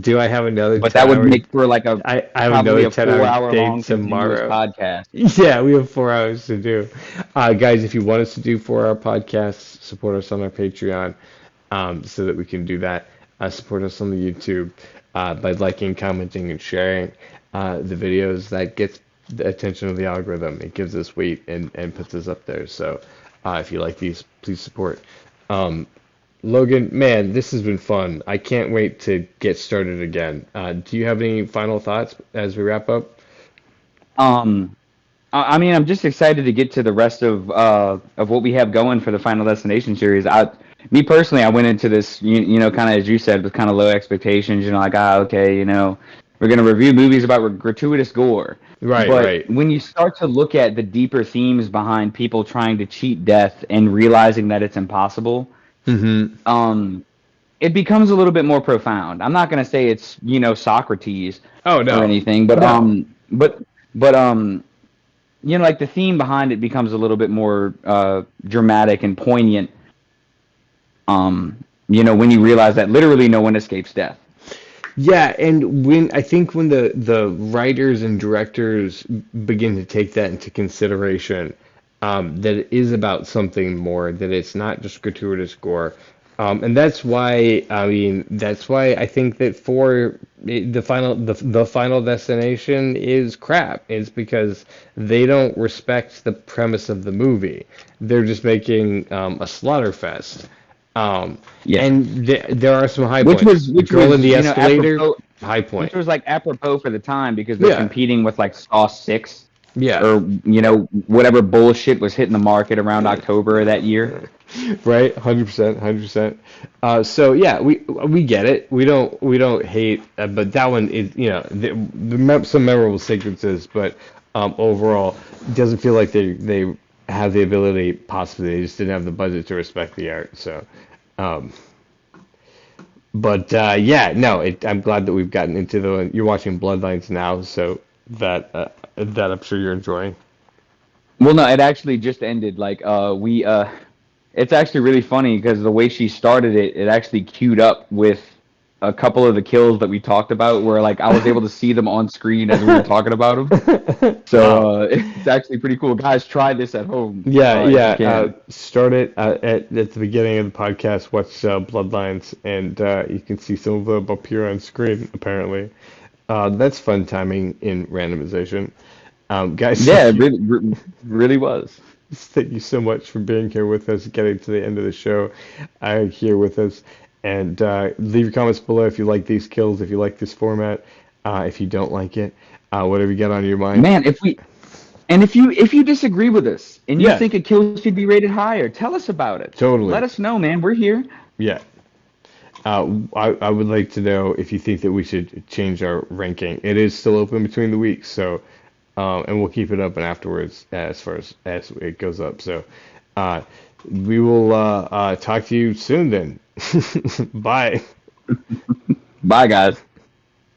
do I have another
But
10
that would
hour?
make for like a
I have
probably
another
a
10
four
hour
hour
day
long continuous
tomorrow.
podcast.
Yeah, we have 4 hours to do. Guys, if you want us to do 4 hour podcasts, support us on our Patreon so that we can do that. Support us on the YouTube by liking, commenting, and sharing the videos. That gets the attention of the algorithm. It gives us weight and puts us up there. So if you like these, please support. Um, Logan, man, this has been fun. I can't wait to get started again. Do you have any final thoughts as we wrap up?
Um, I mean, I'm just excited to get to the rest of what we have going for the Final Destination series. Me personally, I went into this, kind of as you said, with kind of low expectations. Like, okay, we're gonna review movies about gratuitous gore.
Right,
But
right.
when you start to look at the deeper themes behind people trying to cheat death and realizing that it's impossible,
Mm-hmm.
um, it becomes a little bit more profound. I'm not gonna say it's Socrates
Oh,
or
no.
anything, but
No.
like the theme behind it becomes a little bit more dramatic and poignant. When you realize that literally no one escapes death.
Yeah, and when I think when the writers and directors begin to take that into consideration, that it is about something more, that it's not just gratuitous gore, and that's why I mean that's why I think that for the final destination is crap. It's because they don't respect the premise of the movie. They're just making a slaughter fest. Um,
Yeah,
and there are some high
which
points.
was
The
which
girl in
was
the escalator,
apropos,
high point.
which was like apropos for the time because they're
Yeah,
competing with like Saw 6
yeah,
or whatever bullshit was hitting the market around October of that year.
right. 100%, 100%. So yeah, we get it. We don't hate, but that one is some memorable sequences, but overall, it doesn't feel like they have the ability. Possibly, they just didn't have the budget to respect the art. So. Um, But yeah, no, I'm glad that we've gotten into the. You're watching Bloodlines now, so that I'm sure you're enjoying.
Well, no, it actually just ended. Like, it's actually really funny because the way she started it, it actually queued up with a couple of the kills that we talked about, where like I was able to see them on screen as we were talking about them.
Wow.
So it's actually pretty cool. Guys, try this at home
Yeah,
if you
yeah.
can.
Start it at the beginning of the podcast. Watch Bloodlines, and you can see some of them up here on screen. Apparently, that's fun timing in randomization. Guys,
Yeah, it really, really was.
thank you so much for being here with us, getting to the end of the show, here with us. And leave your comments below if you like these kills, if you like this format, if you don't like it, whatever you got on your mind.
Man, if you disagree with us and you
Yeah,
think a kill should be rated higher, tell us about it. Let
totally.
us know, man. We're here.
Yeah. I would like to know if you think that we should change our ranking. It is still open between the weeks, so and we'll keep it open afterwards as far as it goes up. So uh, we will talk to you soon then. Bye.
Bye, guys.